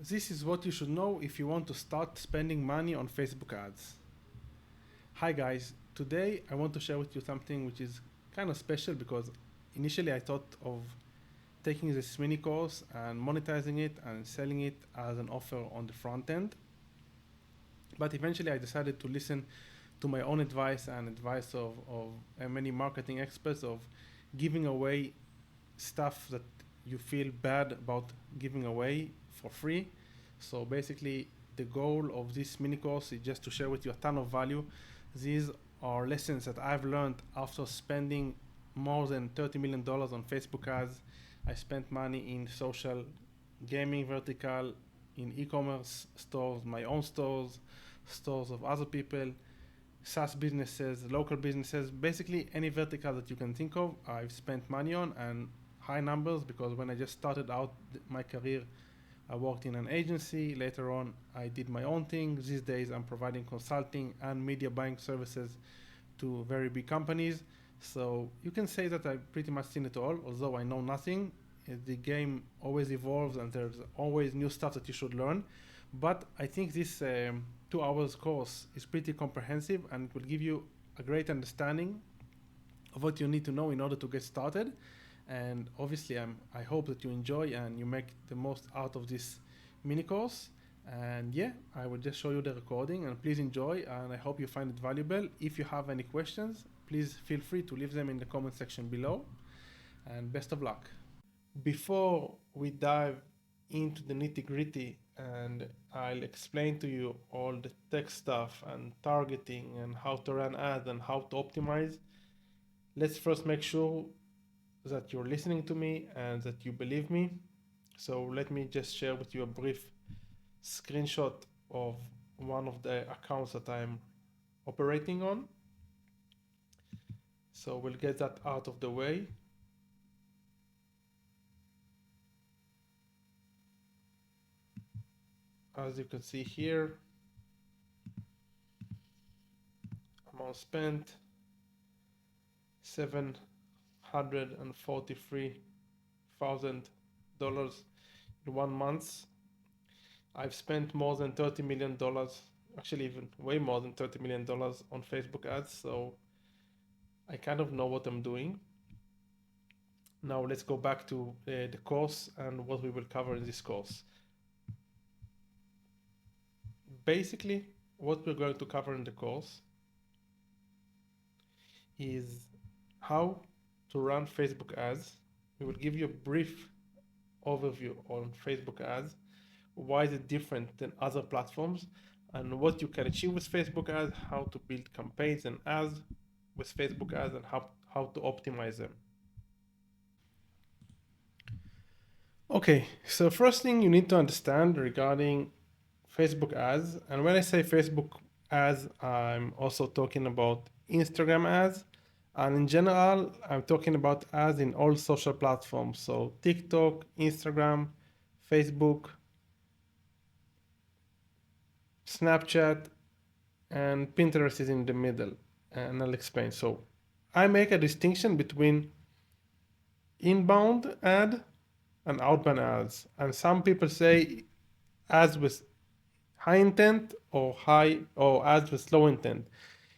This is what you should know if you want to start spending money on Facebook ads. Hi guys, today I want to share with you something which is kind of special because initially I thought of taking this mini course and monetizing it and selling it as an offer on the front end. But eventually I decided to listen to my own advice and advice of many marketing experts of giving away stuff that you feel bad about giving away for free. So basically the goal of this mini course is just to share with you a ton of value. These are lessons that I've learned after spending more than $30 million on Facebook ads. I spent money in social gaming vertical, in e-commerce stores, my own stores, stores of other people, SaaS businesses, local businesses, basically any vertical that you can think of, I've spent money on, and high numbers because when I just started out my career, I worked in an agency. Later on, I did my own thing. These days, I'm providing consulting and media buying services to very big companies. So you can say that I've pretty much seen it all, although I know nothing. The game always evolves and there's always new stuff that you should learn. But I think this 2 hours course is pretty comprehensive and it will give you a great understanding of what you need to know in order to get started. And obviously I hope that you enjoy and you make the most out of this mini course. And yeah, I will just show you the recording and please enjoy, and I hope you find it valuable. If you have any questions, please feel free to leave them in the comment section below, and best of luck. Before we dive into the nitty gritty and I'll explain to you all the tech stuff and targeting and how to run ads and how to optimize, let's first make sure that you're listening to me and that you believe me. So let me just share with you a brief screenshot of one of the accounts that I'm operating on. So we'll get that out of the way. As you can see here, amount spent $743,000 in 1 month. I've spent more than $30 million, actually even way more than $30 million on Facebook ads, so I kind of know what I'm doing. Now let's go back to the course and what we will cover in this course. Basically, what we're going to cover in the course is how to run Facebook ads. We will give you a brief overview on Facebook ads, why is it different than other platforms, and what you can achieve with Facebook ads, how to build campaigns and ads with Facebook ads, and how to optimize them. Okay, so first thing you need to understand regarding Facebook ads, and when I say Facebook ads, I'm also talking about Instagram ads, and in general, I'm talking about ads in all social platforms, so TikTok, Instagram, Facebook, Snapchat, and Pinterest is in the middle, and I'll explain. So I make a distinction between inbound ad and outbound ads, and some people say ads with high intent or ads with low intent.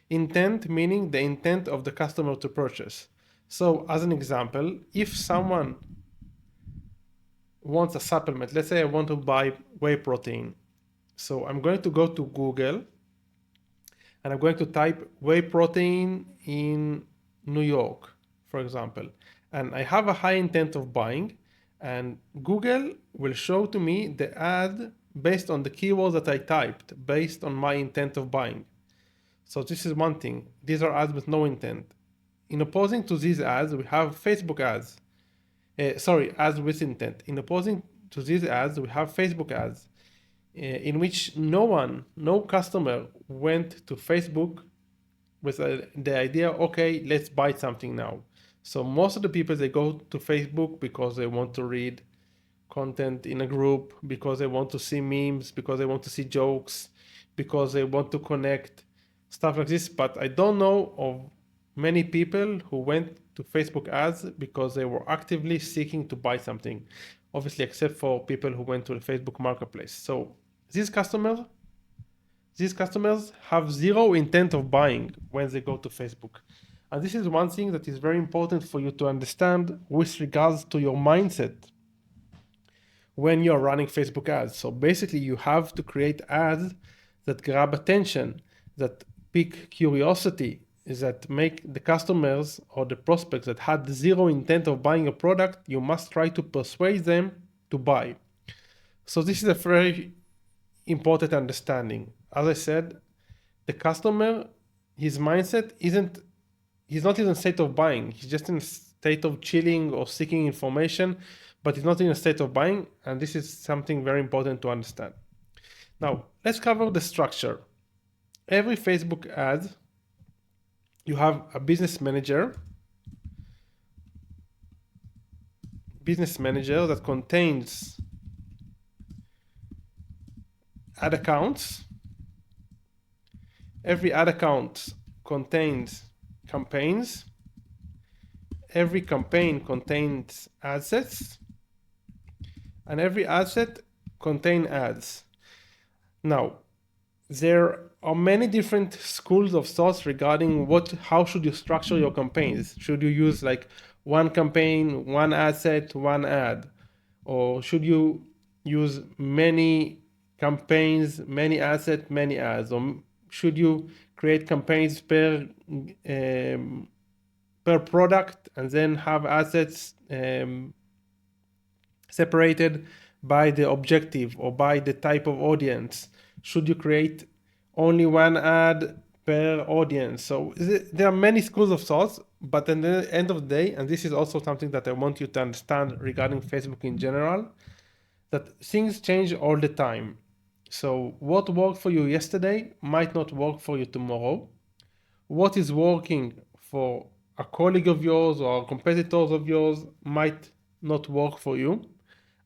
Intent meaning the intent of the customer to purchase. So as an example, if someone wants a supplement, let's say I want to buy whey protein, so I'm going to go to Google and I'm going to type whey protein in New York, for example, and I have a high intent of buying, and Google will show to me the ad based on the keywords that I typed, based on my intent of buying. So this is one thing. These are ads with no intent. In opposing to these ads, we have Facebook ads. Ads with intent. In opposing to these ads, we have Facebook ads, in which no customer went to Facebook with the idea, okay, let's buy something now. So most of the people, they go to Facebook because they want to read content in a group, because they want to see memes, because they want to see jokes, because they want to connect, stuff like this. But I don't know of many people who went to Facebook ads because they were actively seeking to buy something. obviously except for people who went to the Facebook marketplace. So these customers have zero intent of buying when they go to Facebook. And this is one thing that is very important for you to understand with regards to your mindset when you're running Facebook ads. So basically you have to create ads that grab attention, that pique curiosity, that make the customers or the prospects that had zero intent of buying a product, you must try to persuade them to buy. So this is a very important understanding. As I said, the customer, his mindset he's not in a state of buying. He's just in a state of chilling or seeking information, but he's not in a state of buying. And this is something very important to understand. Now, let's cover the structure. Every Facebook ad, you have a business manager that contains ad accounts. Every ad account contains campaigns. Every campaign contains ad sets. And every ad set contains ads. Now, there are many different schools of thoughts regarding how should you structure your campaigns. Should you use like one campaign, one ad set, one ad? Or should you use many campaigns, many ad sets, many ads? Or should you create campaigns per product and then have assets separated by the objective or by the type of audience? Should you create only one ad per audience? So there are many schools of thoughts, but at the end of the day, and this is also something that I want you to understand regarding Facebook in general, that things change all the time. So what worked for you yesterday might not work for you tomorrow. What is working for a colleague of yours or competitors of yours might not work for you.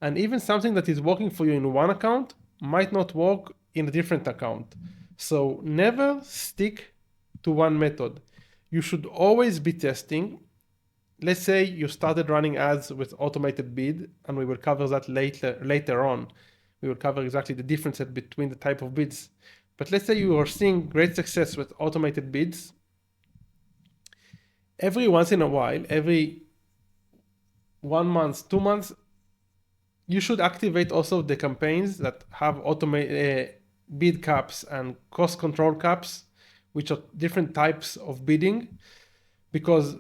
And even something that is working for you in one account might not work in a different account. So never stick to one method. You should always be testing. Let's say you started running ads with automated bid, and we will cover that later on. We will cover exactly the differences between the type of bids. But let's say you are seeing great success with automated bids. Every once in a while, every 1 month, 2 months, you should activate also the campaigns that have automated bid caps and cost control caps, which are different types of bidding, because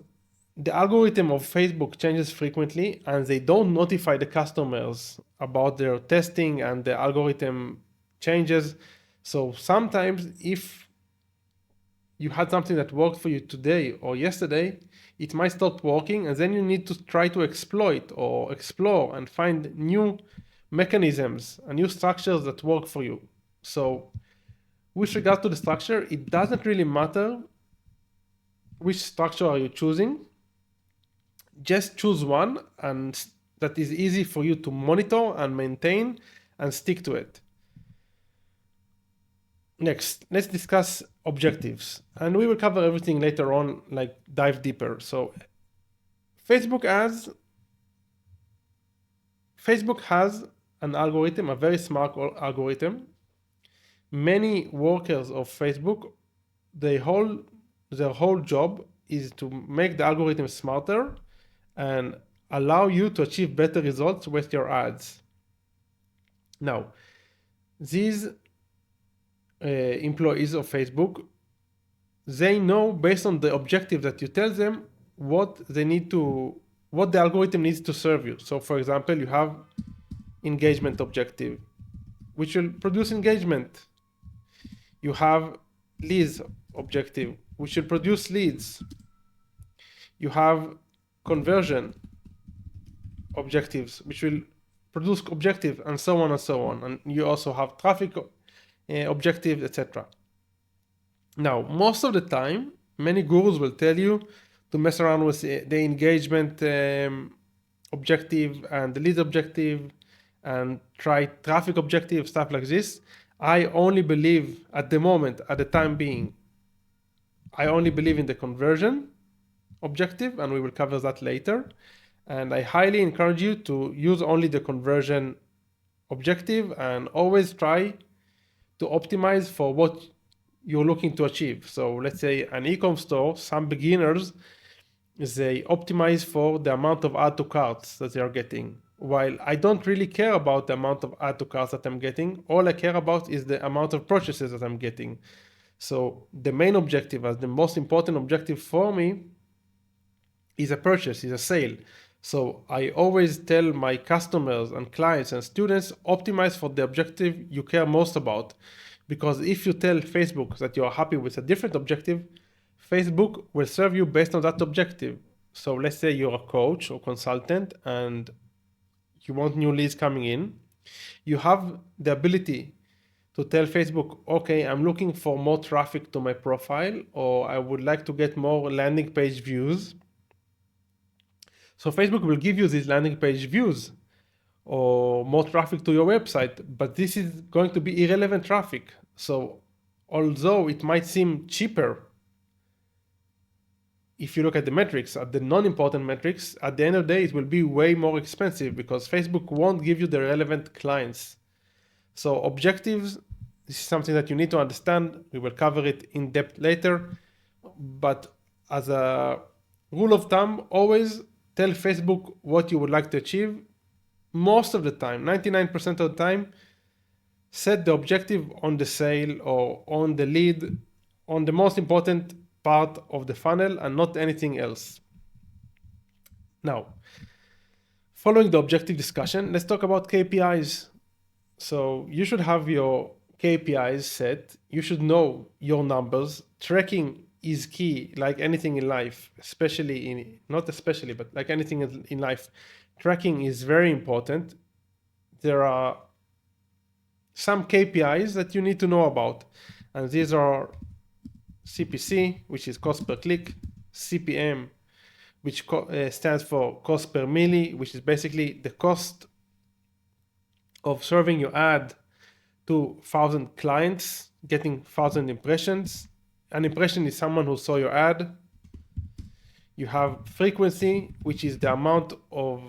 the algorithm of Facebook changes frequently and they don't notify the customers about their testing, and the algorithm changes. So sometimes if you had something that worked for you today or yesterday, it might stop working, and then you need to try to exploit or explore and find new mechanisms and new structures that work for you. So with regard to the structure, it doesn't really matter which structure are you choosing. Just choose one, and that is easy for you to monitor and maintain and stick to it. Next, let's discuss objectives, and we will cover everything later on, like dive deeper. So Facebook has an algorithm, a very smart algorithm. Many workers of Facebook, their whole job is to make the algorithm smarter and allow you to achieve better results with your ads. Now, these employees of Facebook, they know based on the objective that you tell them what the algorithm needs to serve you. So for example, you have engagement objective, which will produce engagement. You have leads objective, which will produce leads. You have conversion objectives, which will produce objective, and so on and so on. And you also have traffic objectives, etc. Now, most of the time, many gurus will tell you to mess around with the engagement objective and the lead objective and try traffic objective, stuff like this. I only believe at the time being, I only believe in the conversion objective, and we will cover that later. And I highly encourage you to use only the conversion objective and always try to optimize for what you're looking to achieve. So let's say an ecom store, some beginners, they optimize for the amount of add to carts that they are getting. While I don't really care about the amount of add to carts that I'm getting, all I care about is the amount of purchases that I'm getting. So the main objective, as the most important objective for me, is a purchase, is a sale. So I always tell my customers and clients and students, optimize for the objective you care most about. Because if you tell Facebook that you are happy with a different objective, Facebook will serve you based on that objective. So let's say you're a coach or consultant and you want new leads coming in. You have the ability to tell Facebook, okay, I'm looking for more traffic to my profile, or I would like to get more landing page views. So Facebook will give you these landing page views or more traffic to your website, but this is going to be irrelevant traffic. So although it might seem cheaper, if you look at the metrics, at the non-important metrics, at the end of the day, it will be way more expensive because Facebook won't give you the relevant clients. So objectives, this is something that you need to understand. We will cover it in depth later. But as a rule of thumb, always tell Facebook what you would like to achieve. Most of the time, 99% of the time, set the objective on the sale or on the lead, on the most important part of the funnel and not anything else. Now, following the objective discussion, let's talk about KPIs. So you should have your KPIs set. You should know your numbers. Tracking is key, like anything in life, not especially, but like anything in life. Tracking is very important. There are some KPIs that you need to know about, and these are CPC, which is cost per click, CPM, which stands for cost per milli, which is basically the cost of serving your ad to 1,000 clients, getting 1,000 impressions. An impression is someone who saw your ad. You have frequency, which is the amount of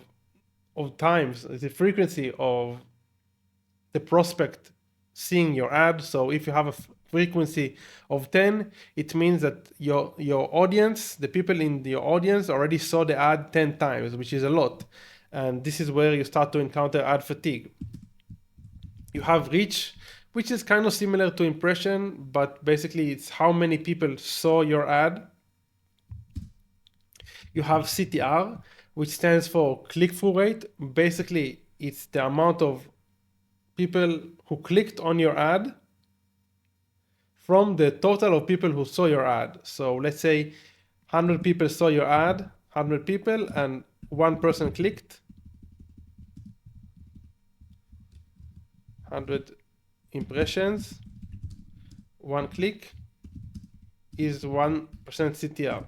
times, the frequency of the prospect seeing your ad. So if you have a frequency of 10, it means that your audience, the people in your audience already saw the ad 10 times, which is a lot. And this is where you start to encounter ad fatigue. You have reach, which is kind of similar to impression, but basically it's how many people saw your ad. You have CTR, which stands for click-through rate. Basically, it's the amount of people who clicked on your ad from the total of people who saw your ad. So let's say 100 people saw your ad, 100 people, and one person clicked. 100 impressions, one click is 1% CTR.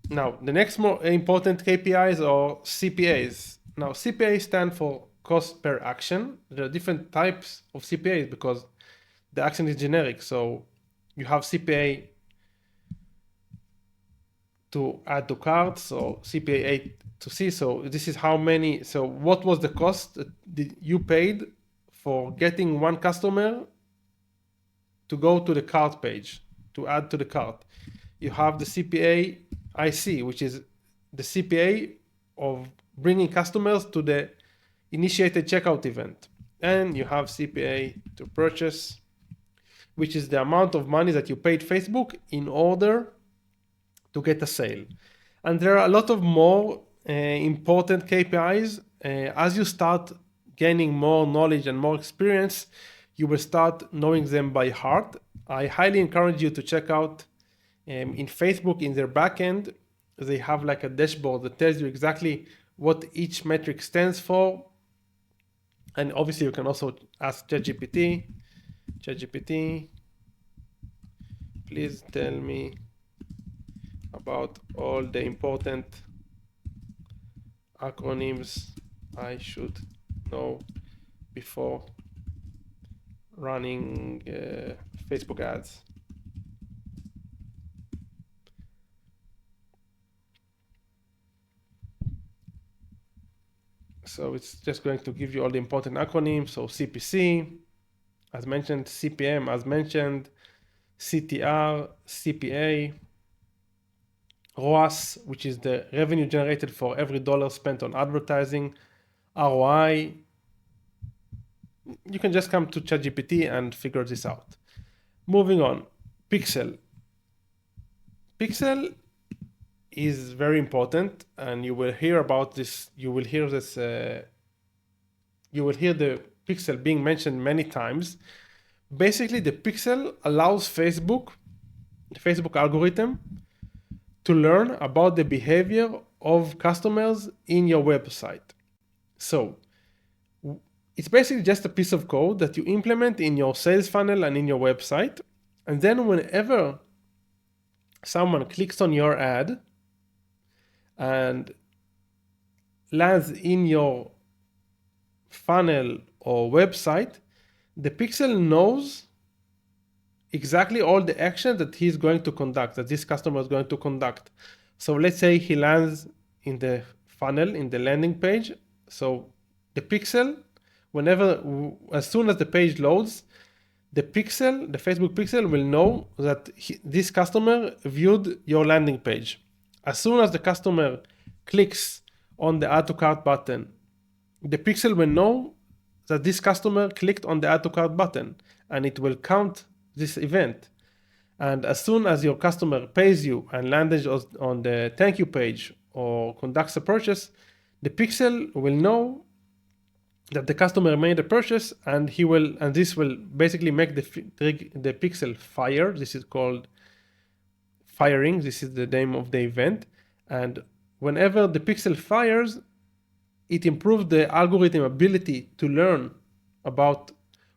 Now, the next more important KPIs are CPAs. Now, CPAs stand for cost per action. There are different types of CPAs because the action is generic. So you have CPA to add to carts or CPA A to C. So this is how many, so what was the cost that you paid for getting one customer to go to the cart page, to add to the cart. You have the CPA IC, which is the CPA of bringing customers to the initiated checkout event. And you have CPA to purchase, which is the amount of money that you paid Facebook in order to get a sale. And there are a lot of more important KPIs. As you start gaining more knowledge and more experience, you will start knowing them by heart. I highly encourage you to check out in Facebook, in their backend, they have like a dashboard that tells you exactly what each metric stands for. And obviously you can also ask ChatGPT, please tell me about all the important acronyms I should know before running Facebook ads. So it's just going to give you all the important acronyms. So CPC, as mentioned, CPM, as mentioned, CTR, CPA, ROAS, which is the revenue generated for every dollar spent on advertising, ROI. You can just come to ChatGPT and figure this out. Moving on, Pixel. Pixel is very important, and you will hear about this. You will hear this. You will hear the Pixel being mentioned many times. Basically, the Pixel allows the Facebook algorithm, to learn about the behavior of customers in your website. So it's basically just a piece of code that you implement in your sales funnel and in your website. And then whenever someone clicks on your ad and lands in your funnel or website, the Pixel knows exactly all the action that he's going to conduct, that this customer is going to conduct. So let's say he lands in the funnel, in the landing page. So the Pixel, as soon as the page loads, the Facebook Pixel will know that this customer viewed your landing page. As soon as the customer clicks on the add to cart button, the Pixel will know that this customer clicked on the add to cart button, and it will count this event. And as soon as your customer pays you and lands on the thank you page or conducts a purchase, the Pixel will know that the customer made a purchase, and this will basically make the Pixel fire. This is called firing. This is the name of the event. And whenever the Pixel fires, it improves the algorithm ability to learn about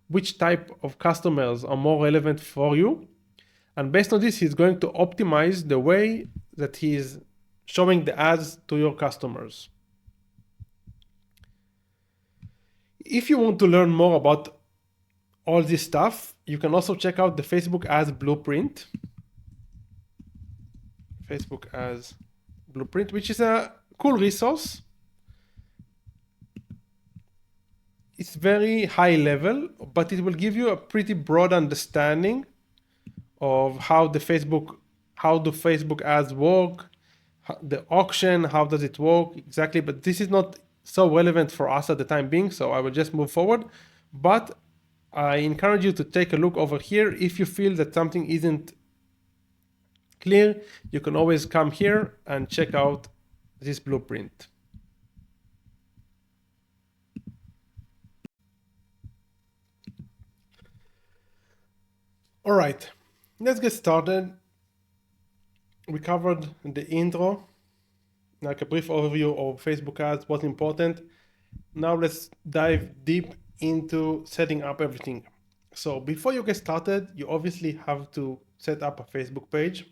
which type of customers are more relevant for you. And based on this, he's going to optimize the way that he is showing the ads to your customers. If you want to learn more about all this stuff, you can also check out the Facebook Ads Blueprint. Facebook Ads Blueprint, which is a cool resource. It's very high level, but it will give you a pretty broad understanding of how do Facebook ads work, the auction, how does it work exactly. But this is not so relevant for us at the time being, so I will just move forward. But I encourage you to take a look over here. If you feel that something isn't clear, you can always come here and check out this blueprint. All right, let's get started. We covered the intro, like a brief overview of Facebook ads, what's important. Now let's dive deep into setting up everything. So before you get started, you obviously have to set up a Facebook page.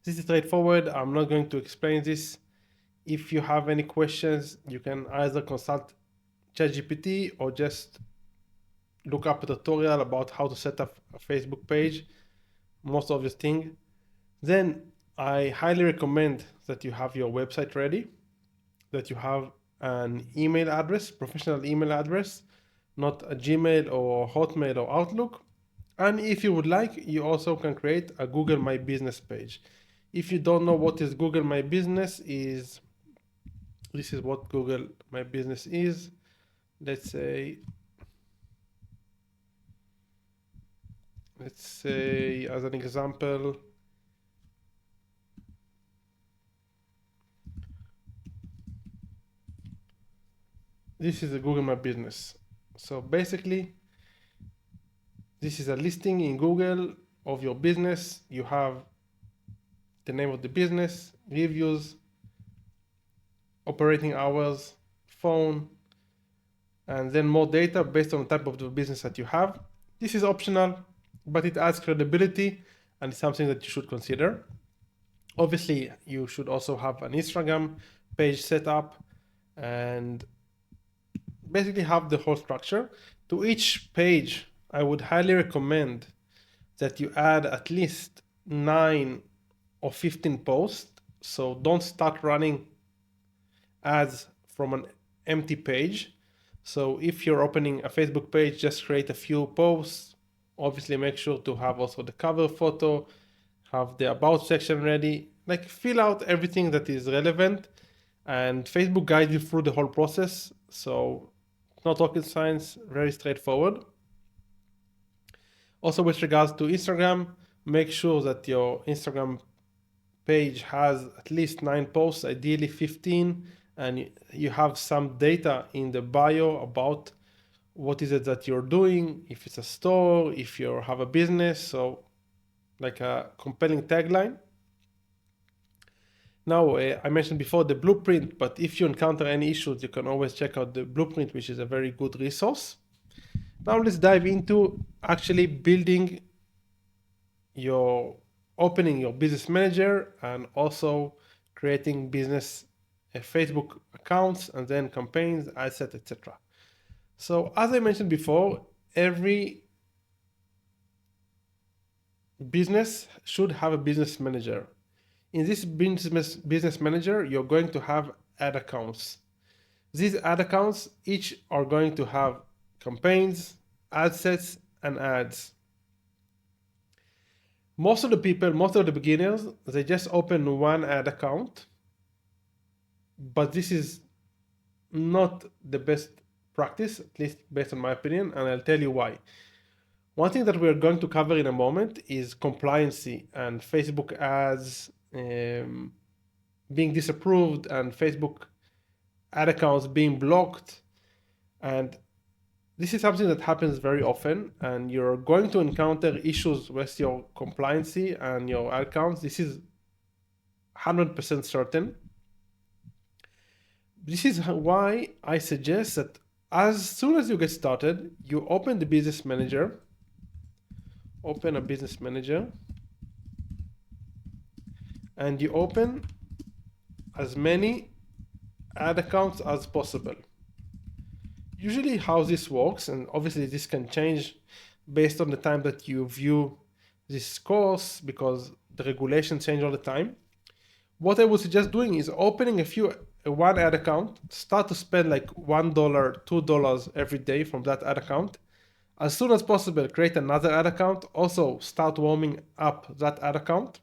This is straightforward. I'm not going to explain this. If you have any questions, you can either consult ChatGPT or just look up a tutorial about how to set up a Facebook page. Most obvious thing. Then I highly recommend that you have your website ready, that you have an email address, professional email address, not a Gmail or Hotmail or Outlook. And if you would like, you also can create a Google My Business page. If you don't know what is Google My Business is, this is what Google My Business is. Let's say as an example, this is a Google My Business. So basically, this is a listing in Google of your business. You have the name of the business, reviews, operating hours, phone, and then more data based on the type of the business that you have. This is optional, but it adds credibility and it's something that you should consider. Obviously, you should also have an Instagram page set up and basically have the whole structure. To each page, I would highly recommend that you add at least 9 or 15 posts. So don't start running ads from an empty page. So if you're opening a Facebook page, just create a few posts. Obviously, make sure to have also the cover photo, have the about section ready, like fill out everything that is relevant, and Facebook guides you through the whole process. So not rocket science, very straightforward. Also, with regards to Instagram, make sure that your Instagram page has at least 9 posts, ideally 15, and you have some data in the bio about what is it that you're doing, if it's a store, if you have a business, so like a compelling tagline. Now, I mentioned before the blueprint, but if you encounter any issues, you can always check out the blueprint, which is a very good resource. Now let's dive into actually building opening your business manager and also creating business Facebook accounts and then campaigns, ad set, etc. So as I mentioned before, every business should have a business manager. In this business manager, you're going to have ad accounts. These ad accounts each are going to have campaigns, ad sets, and ads. Most of the people, most of the beginners, they just open one ad account, but this is not the best practice, at least based on my opinion, and I'll tell you why. One thing that we're going to cover in a moment is compliancy and Facebook ads being disapproved and Facebook ad accounts being blocked. And this is something that happens very often, and you're going to encounter issues with your compliancy and your ad accounts. This is 100% certain. This is why I suggest that as soon as you get started, you open the business manager, open a business manager, and you open as many ad accounts as possible. Usually how this works, and obviously this can change based on the time that you view this course because the regulations change all the time. What I would suggest doing is opening one ad account, start to spend like $1, $2 every day from that ad account. As soon as possible, create another ad account. Also start warming up that ad account.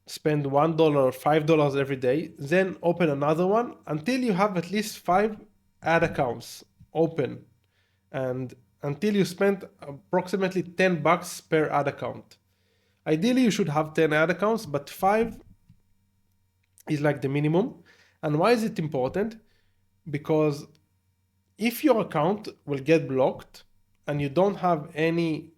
Spend $1, $5 every day, then open another one until you have at least 5 ad accounts open, and until you spend approximately $10 per ad account. Ideally, you should have 10 ad accounts, but 5 is like the minimum. And why is it important? Because if your account will get blocked and you don't have any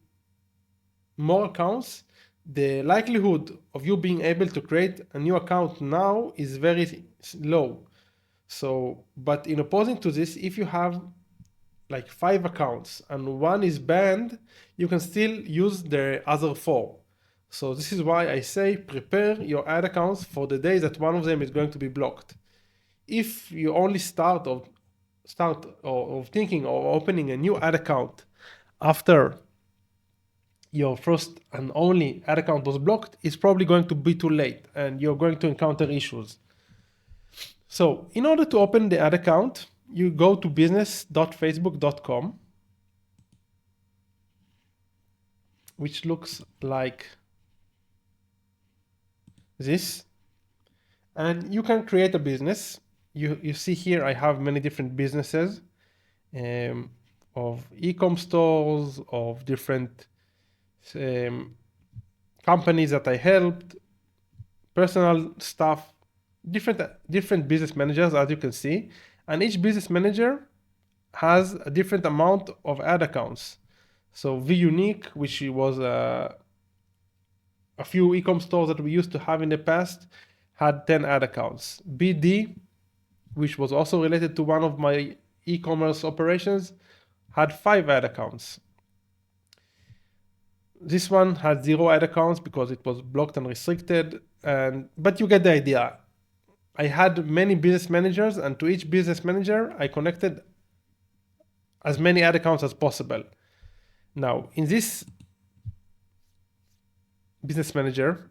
more accounts, the likelihood of you being able to create a new account now is very low. So, but in opposing to this, if you have like 5 accounts and one is banned, you can still use the other 4. So this is why I say prepare your ad accounts for the day that one of them is going to be blocked. If you only start of thinking or opening a new ad account after your first and only ad account was blocked, it's probably going to be too late and you're going to encounter issues. So in order to open the ad account, you go to business.facebook.com, which looks like this, and you can create a business. You see here I have many different businesses of Ecom Stores, of different companies that I helped, personal stuff, different business managers, as you can see, and each business manager has a different amount of ad accounts. So VUnique, which was a few Ecom stores that we used to have in the past, had 10 ad accounts. BD, which was also related to one of my e-commerce operations, had 5 ad accounts. This one had 0 ad accounts because it was blocked and restricted, but you get the idea. I had many business managers, and to each business manager, I connected as many ad accounts as possible. Now, in this business manager,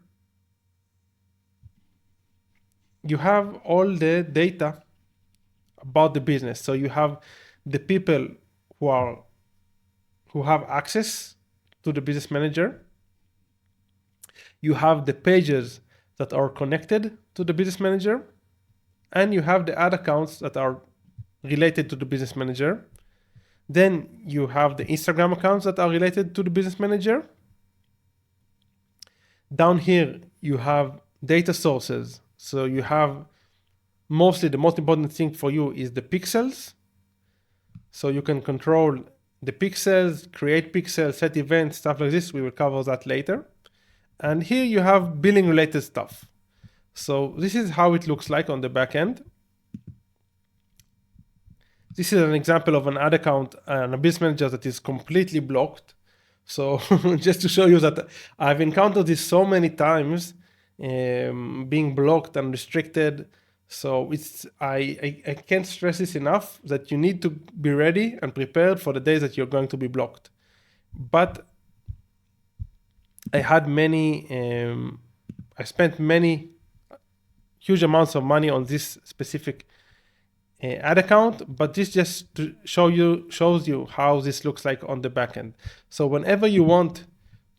you have all the data about the business. So you have the people who have access to the business manager. You have the pages that are connected to the business manager, and you have the ad accounts that are related to the business manager. Then you have the Instagram accounts that are related to the business manager. Down here, you have data sources. So you have mostly the most important thing for you is the pixels. So you can control the pixels, create pixels, set events, stuff like this. We will cover that later. And here you have billing related stuff. So this is how it looks like on the back end. This is an example of an ad account and a business manager that is completely blocked. So just to show you that I've encountered this so many times, being blocked and restricted. So I can't stress this enough that you need to be ready and prepared for the days that you're going to be blocked. But I had I spent many huge amounts of money on this specific ad account, but this just to shows you how this looks like on the back end. So whenever you want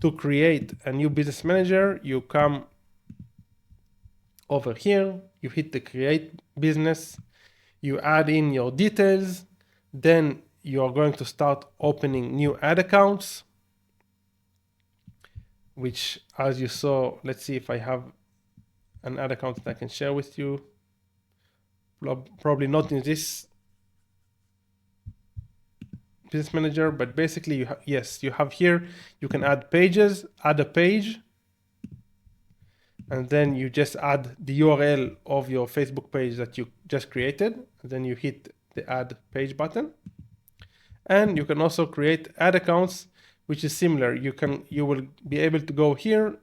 to create a new business manager, you come over here, you hit the create business, you add in your details, then you are going to start opening new ad accounts, which, as you saw, let's see if I have an ad account that I can share with you. Probably not in this business manager, but basically you have here, you can add pages, add a page, and then you just add the URL of your Facebook page that you just created. And then you hit the add page button. And you can also create ad accounts, which is similar. You will be able to go here,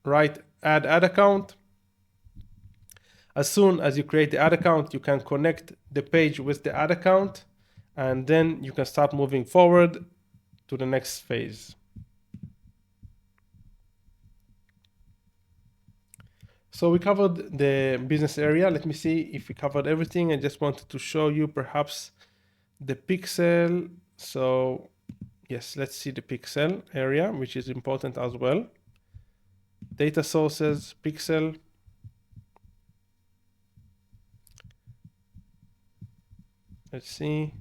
write add ad account. As soon as you create the ad account, you can connect the page with the ad account, and then you can start moving forward to the next phase. So we covered the business area. Let me see if we covered everything. I just wanted to show you perhaps the pixel. So yes, let's see the pixel area, which is important as well. Data sources, pixel. Let's see.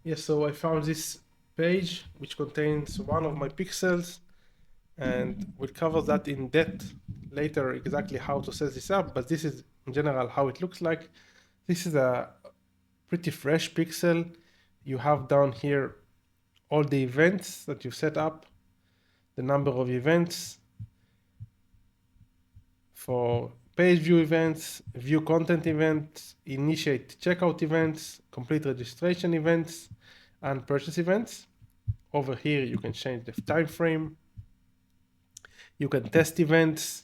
Yes, so I found this page which contains one of my pixels, and we'll cover that in depth later, exactly how to set this up, but this is in general how it looks like. This is a pretty fresh pixel. You have down here all the events that you set up, the number of events for page view events, view content events, initiate checkout events, complete registration events, and purchase events. Over here, you can change the time frame. You can test events,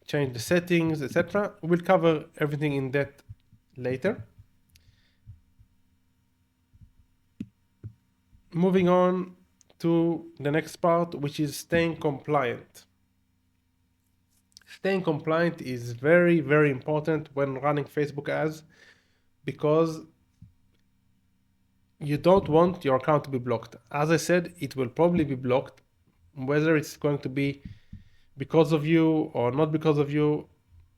change the settings, etc. We'll cover everything in depth later. Moving on to the next part, which is staying compliant. Staying compliant is very, very important when running Facebook ads, because you don't want your account to be blocked. As I said, it will probably be blocked, whether it's going to be because of you or not because of you,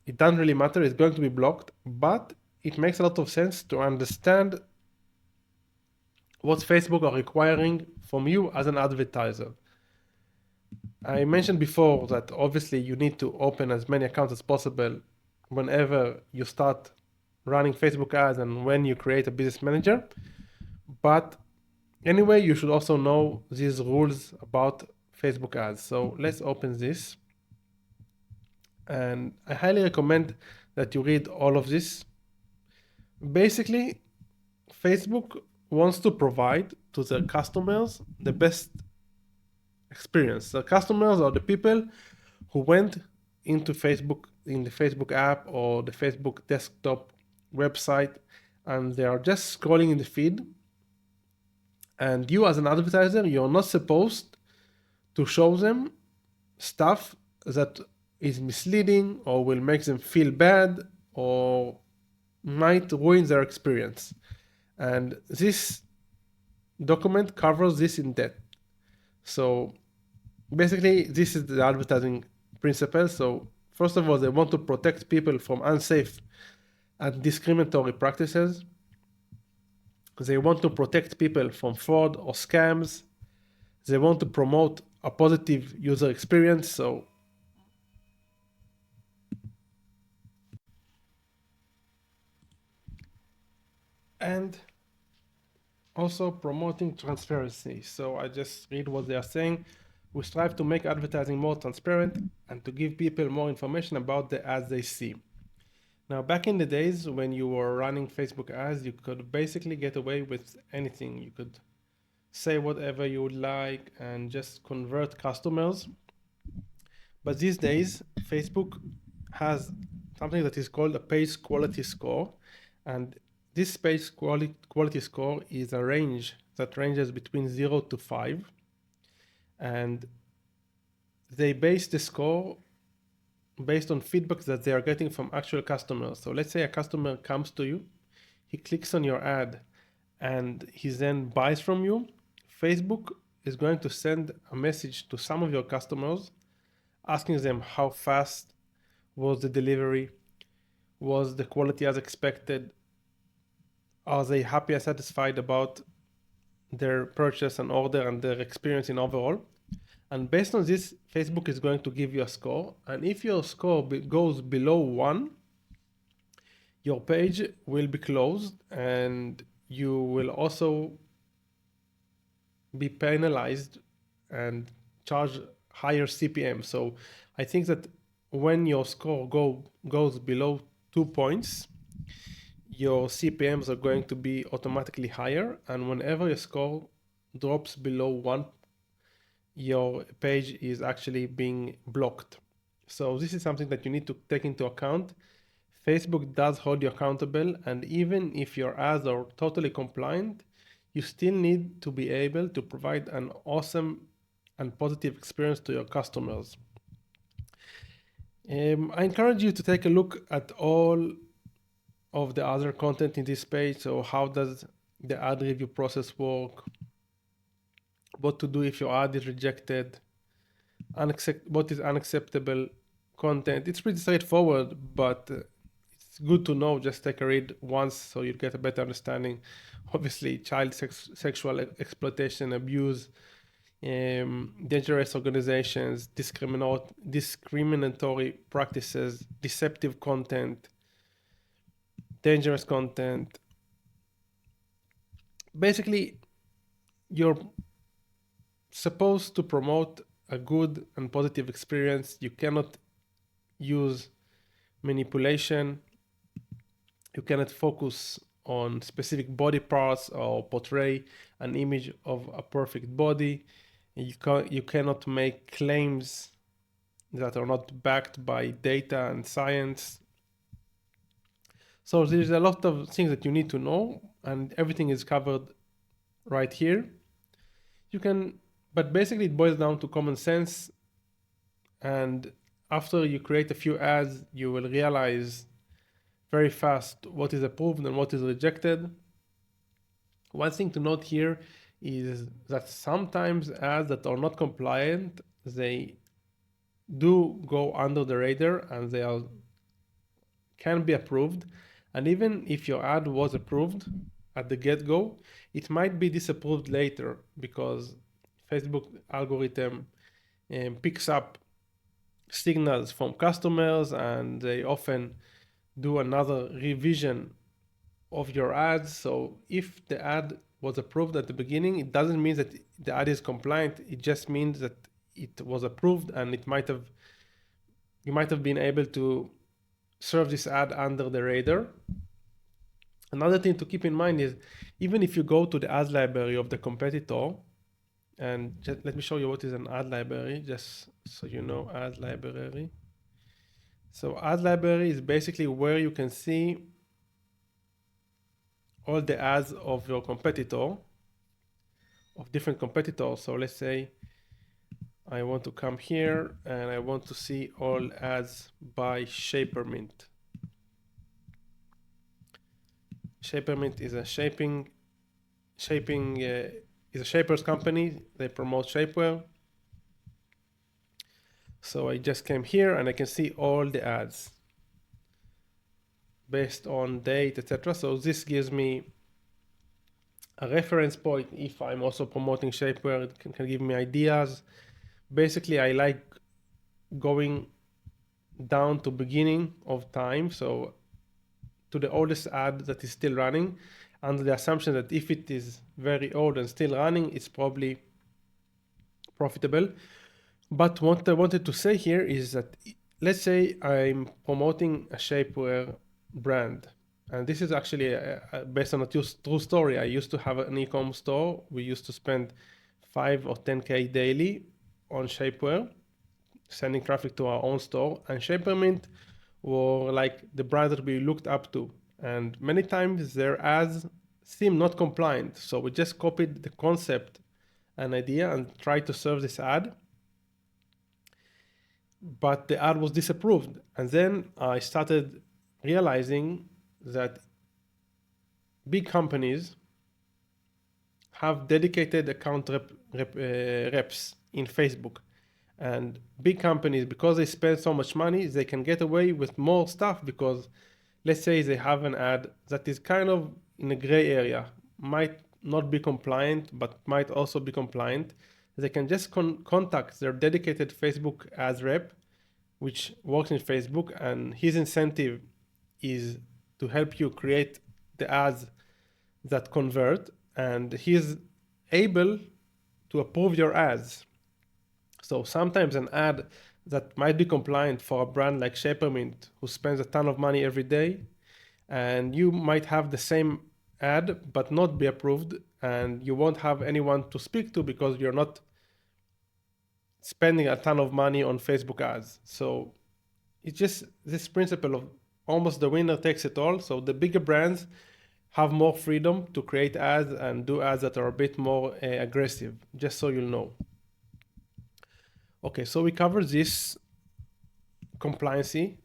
it doesn't really matter. It's going to be blocked, but it makes a lot of sense to understand what Facebook are requiring from you as an advertiser. I mentioned before that obviously you need to open as many accounts as possible whenever you start running Facebook ads and when you create a business manager. But anyway, you should also know these rules about Facebook ads. So let's open this. And I highly recommend that you read all of this. Basically, Facebook wants to provide to their customers the best experience. The customers are the people who went into Facebook, in the Facebook app or the Facebook desktop website, and they are just scrolling in the feed, And you as an advertiser, you're not supposed to show them stuff that is misleading or will make them feel bad or might ruin their experience. And this document covers this in depth. So basically, this is the advertising principle. So first of all, they want to protect people from unsafe and discriminatory practices. They want to protect people from fraud or scams. They want to promote a positive user experience. So and also promoting transparency. So I just read what they are saying. We strive to make advertising more transparent and to give people more information about the ads they see. Now, back in the days when you were running Facebook ads, you could basically get away with anything. You could say whatever you would like and just convert customers. But these days, Facebook has something that is called a page quality score. And this page quality score is a range that ranges between 0 to 5. And they base the score based on feedback that they are getting from actual customers. So let's say a customer comes to you, he clicks on your ad, and he then buys from you. Facebook is going to send a message to some of your customers asking them how fast was the delivery, was the quality as expected, are they happy and satisfied about their purchase and order and their experience in overall. And based on this, Facebook is going to give you a score. And if your score goes below 1, your page will be closed and you will also be penalized and charge higher CPM. So I think that when your score goes below 2 points, your CPMs are going to be automatically higher. And whenever your score drops below 1, your page is actually being blocked. So this is something that you need to take into account. Facebook does hold you accountable, and even if your ads are totally compliant, you still need to be able to provide an awesome and positive experience to your customers. I encourage you to take a look at all of the other content in this page. So how does the ad review process work? What to do if your ad is rejected? What is unacceptable content? It's pretty straightforward, but it's good to know. Just take a read once so you get a better understanding. Obviously, child sexual exploitation, abuse, dangerous organizations, discriminatory practices, deceptive content, dangerous content. Basically, you're supposed to promote a good and positive experience. You cannot use manipulation. You cannot focus on specific body parts or portray an image of a perfect body. You cannot make claims that are not backed by data and science. So there's a lot of things that you need to know, and everything is covered right here. But basically it boils down to common sense. And after you create a few ads, you will realize very fast what is approved and what is rejected. One thing to note here is that sometimes ads that are not compliant, they do go under the radar and can be approved. And even if your ad was approved at the get-go, it might be disapproved later because Facebook algorithm picks up signals from customers, and they often do another revision of your ads. So if the ad was approved at the beginning, it doesn't mean that the ad is compliant. It just means that it was approved, and you might have been able to serve this ad under the radar. Another thing to keep in mind is even if you go to the ad library of the competitor, and just let me show you what is an ad library, just so you know, ad library. So ad library is basically where you can see all the ads of your competitor. of different competitors. So let's say I want to come here and I want to see all ads by Shapermint. Shapermint is a is a shapers company. They promote shapewear. So I just came here and I can see all the ads based on date, etc. So this gives me a reference point if I'm also promoting shapewear. It can give me ideas. Basically, I like going down to beginning of time, so to the oldest ad that is still running, under the assumption that if it is very old and still running, it's probably profitable. But what I wanted to say here is that let's say I'm promoting a shapewear brand, and this is actually based on a true story. I used to have an ecom store. We used to spend 5 or 10K daily on shapewear, sending traffic to our own store, and Shapermint were like the brand that we looked up to. And many times their ads seem not compliant. So we just copied the concept and idea and tried to serve this ad. But the ad was disapproved. And then I started realizing that big companies have dedicated account reps in Facebook. And big companies, because they spend so much money, they can get away with more stuff because let's say they have an ad that is kind of in a gray area, might not be compliant, but might also be compliant. They can just contact their dedicated Facebook ads rep, which works in Facebook, and his incentive is to help you create the ads that convert, and he's able to approve your ads. So sometimes an ad that might be compliant for a brand like Shapermint, who spends a ton of money every day, and you might have the same ad but not be approved, and you won't have anyone to speak to because you're not spending a ton of money on Facebook ads. So it's just this principle of almost the winner takes it all. So the bigger brands have more freedom to create ads and do ads that are a bit more aggressive, just so you'll know. Okay, so we covered this compliancy.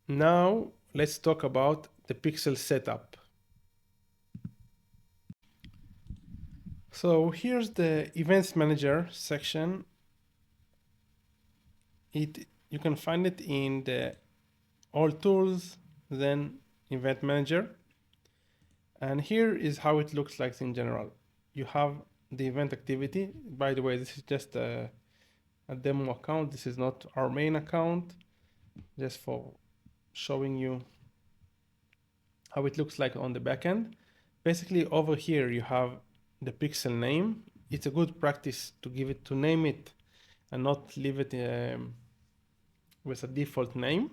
Now let's talk about the pixel setup. So here's the events manager section. You can find it in the all tools, then event manager. And here is how it looks like in general. You have the event activity. By the way, this is just a demo account. This is not our main account, just for showing you how it looks like on the backend. Basically, over here you have the pixel name. It's a good practice to name it and not leave it with a default name.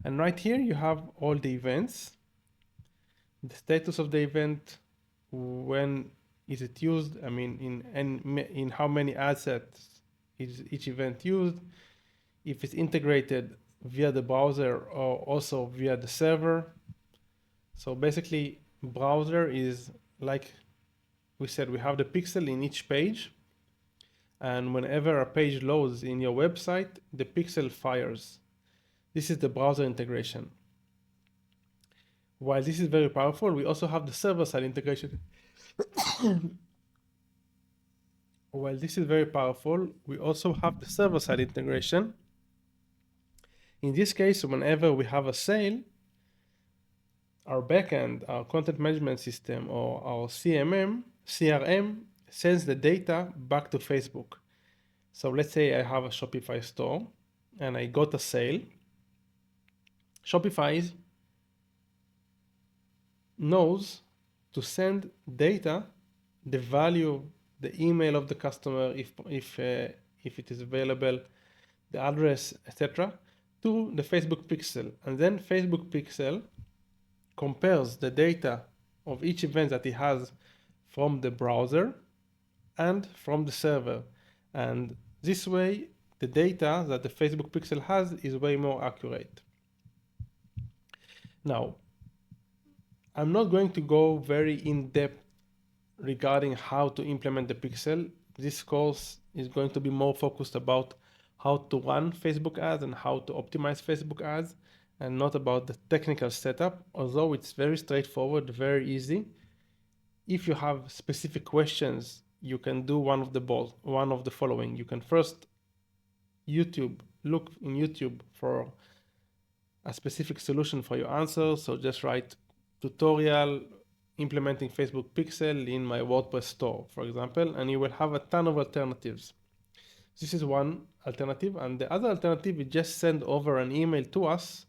And right here you have all the events, the status of the event, when is it used, I mean in how many ad sets is each event used, if it's integrated via the browser or also via the server. So basically, browser is like we said, we have the pixel in each page, and whenever a page loads in your website, the pixel fires. This is the browser integration. While this is very powerful, we also have the server-side integration. While this is very powerful, we also have the server-side integration. In this case, whenever we have a sale, our backend, our content management system, or our CRM sends the data back to Facebook. So let's say I have a Shopify store and I got a sale. Shopify knows to send data, the value, the email of the customer, if it is available, the address, etc., to the Facebook pixel. And then Facebook pixel compares the data of each event that it has from the browser and from the server. And this way, the data that the Facebook pixel has is way more accurate. Now, I'm not going to go very in depth regarding how to implement the pixel. This course is going to be more focused about how to run Facebook ads and how to optimize Facebook ads, and not about the technical setup, although it's very straightforward, very easy. If you have specific questions, you can do one of the following. You can first look in YouTube for a specific solution for your answer. So just write tutorial implementing Facebook pixel in my WordPress store, for example, and you will have a ton of alternatives. This is one alternative, and the other alternative is just send over an email to us,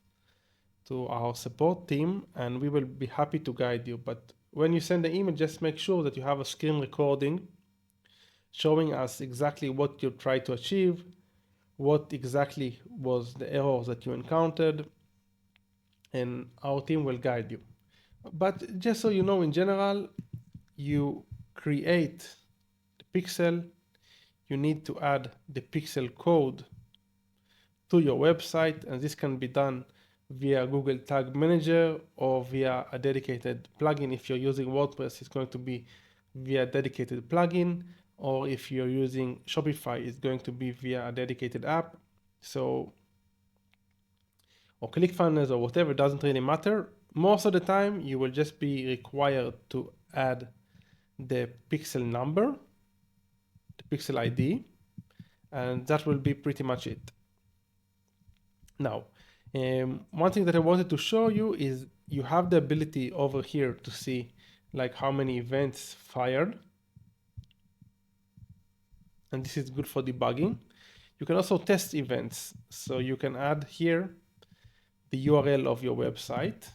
to our support team, and we will be happy to guide you. But when you send the email, just make sure that you have a screen recording showing us exactly what you tried to achieve, what exactly was the errors that you encountered, and our team will guide you. But just so you know, in general, you create the pixel, you need to add the pixel code to your website, and this can be done via Google Tag Manager or via a dedicated plugin. If you're using WordPress, it's going to be via a dedicated plugin, or if you're using Shopify, it's going to be via a dedicated app. So, or ClickFunnels or whatever, doesn't really matter. Most of the time, you will just be required to add the pixel number, the pixel ID, and that will be pretty much it. Now, one thing that I wanted to show you is you have the ability over here to see like how many events fired. And this is good for debugging. You can also test events. So you can add here the URL of your website.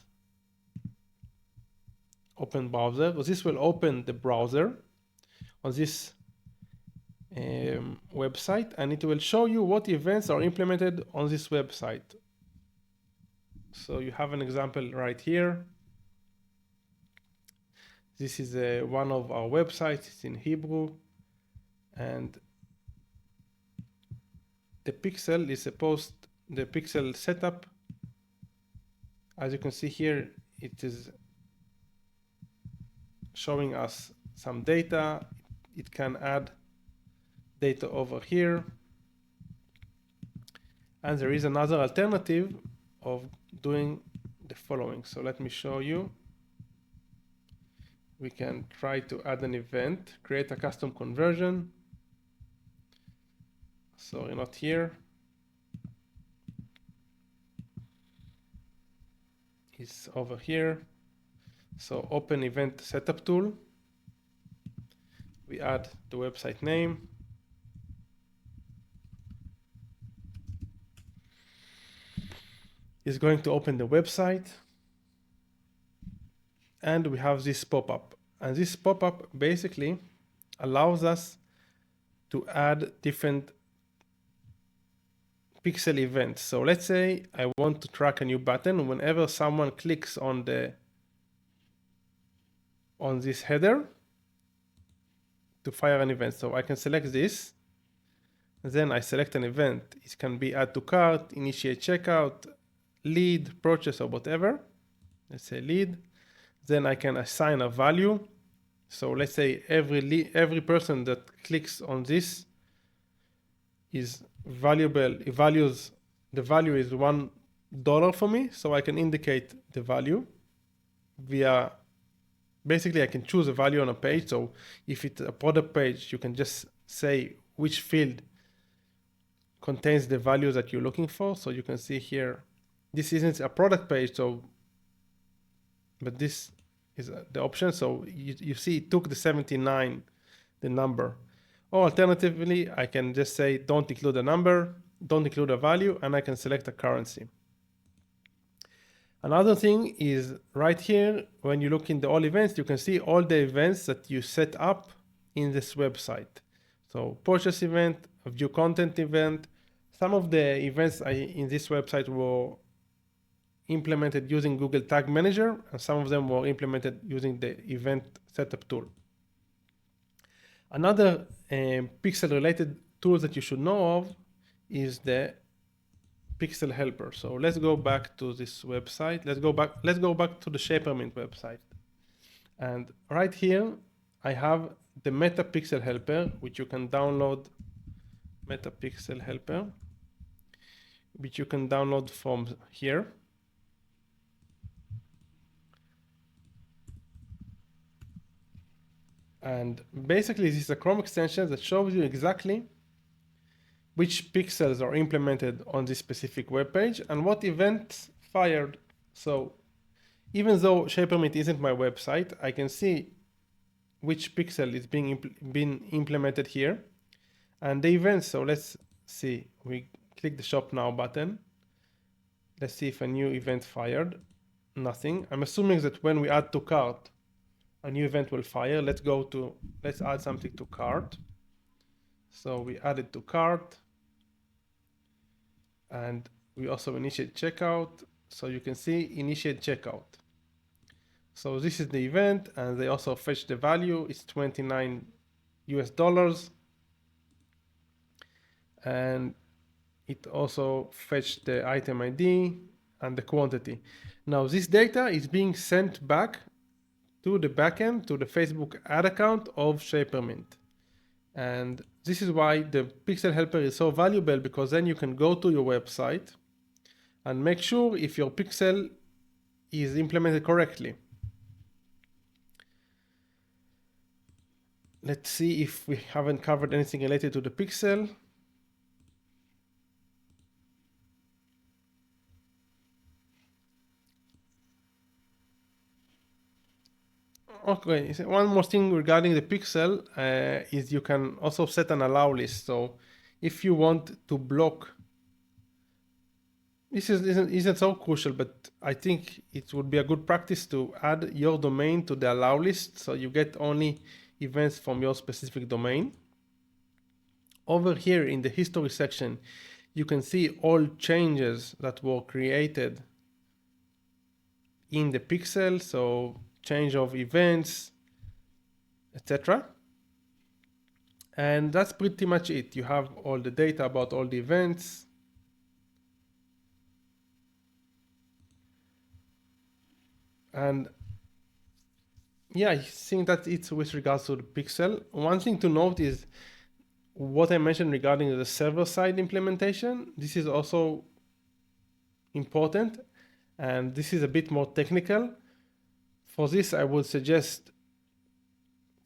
Open browser. This will open the browser on this website, and it will show you what events are implemented on this website. So you have an example right here. This is one of our websites. It's in Hebrew, and the pixel is the pixel setup. As you can see here, it is showing us some data. It can add data over here. And there is another alternative of doing the following. So let me show you. We can try to add an event, create a custom conversion. So you're not here. It's over here. So open event setup tool. We add the website name. It's going to open the website. And we have this pop-up. And this pop-up basically allows us to add different pixel events. So let's say I want to track a new button. Whenever someone clicks on this header, to fire an event. So I can select this, and then I select an event. It can be add to cart, initiate checkout, lead, purchase, or whatever. Let's say lead. Then I can assign a value. So let's say every person that clicks on this is valuable. The value is $1 for me. So I can indicate the value via, basically I can choose a value on a page. So if it's a product page, you can just say which field contains the value that you're looking for. So you can see here, this isn't a product page, but this is the option. So you see it took the 79, the number. Or alternatively, I can just say don't include a number, don't include a value, and I can select a currency. Another thing is right here, when you look in the all events, you can see all the events that you set up in this website. So purchase event, a view content event. Some of the events in this website were implemented using Google Tag Manager, and some of them were implemented using the event setup tool. Another pixel related tool that you should know of is the pixel helper. So let's go back to this website. Let's go back to the Shapermint website. And right here, I have the meta pixel helper, which you can download, meta pixel helper, which you can download from here. And basically this is a Chrome extension that shows you exactly which pixels are implemented on this specific web page and what events fired. So even though ShaperMint isn't my website, I can see which pixel is being implemented here and the events. So let's see, we click the shop now button. Let's see if a new event fired. Nothing. I'm assuming that when we add to cart, a new event will fire. Let's add something to cart. So we add it to cart and we also initiate checkout. So you can see initiate checkout. So this is the event and they also fetch the value. It's $29 US. And it also fetched the item ID and the quantity. Now this data is being sent back to the backend, to the Facebook ad account of ShaperMint. And this is why the pixel helper is so valuable, because then you can go to your website and make sure if your pixel is implemented correctly. Let's see if we haven't covered anything related to the pixel. Okay, so one more thing regarding the pixel is you can also set an allow list. So if you want to block, this isn't so crucial, but I think it would be a good practice to add your domain to the allow list, so you get only events from your specific domain. Over here in the history section, you can see all changes that were created in the pixel, so change of events, etc. And that's pretty much it. You have all the data about all the events. And yeah, I think that's it with regards to the pixel. One thing to note is what I mentioned regarding the server-side implementation. This is also important, and this is a bit more technical. For this, I would suggest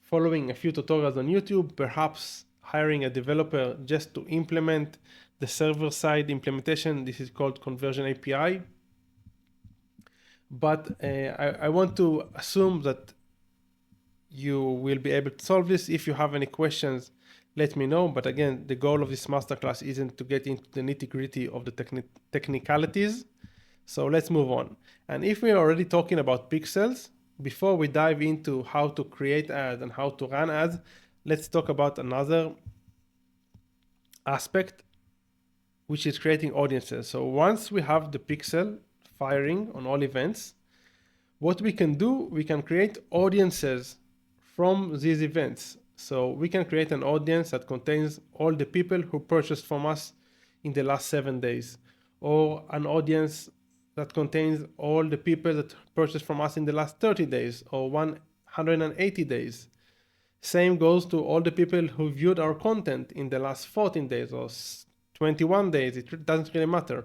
following a few tutorials on YouTube, perhaps hiring a developer just to implement the server-side implementation. This is called Conversion API. But I want to assume that you will be able to solve this. If you have any questions, let me know. But again, the goal of this masterclass isn't to get into the nitty-gritty of the technicalities. So let's move on. And if we're already talking about pixels, before we dive into how to create ads and how to run ads, let's talk about another aspect, which is creating audiences. So once we have the pixel firing on all events, what we can do, we can create audiences from these events. So we can create an audience that contains all the people who purchased from us in the last 7 days, or an audience that contains all the people that purchased from us in the last 30 days or 180 days. Same goes to all the people who viewed our content in the last 14 days or 21 days. It doesn't really matter.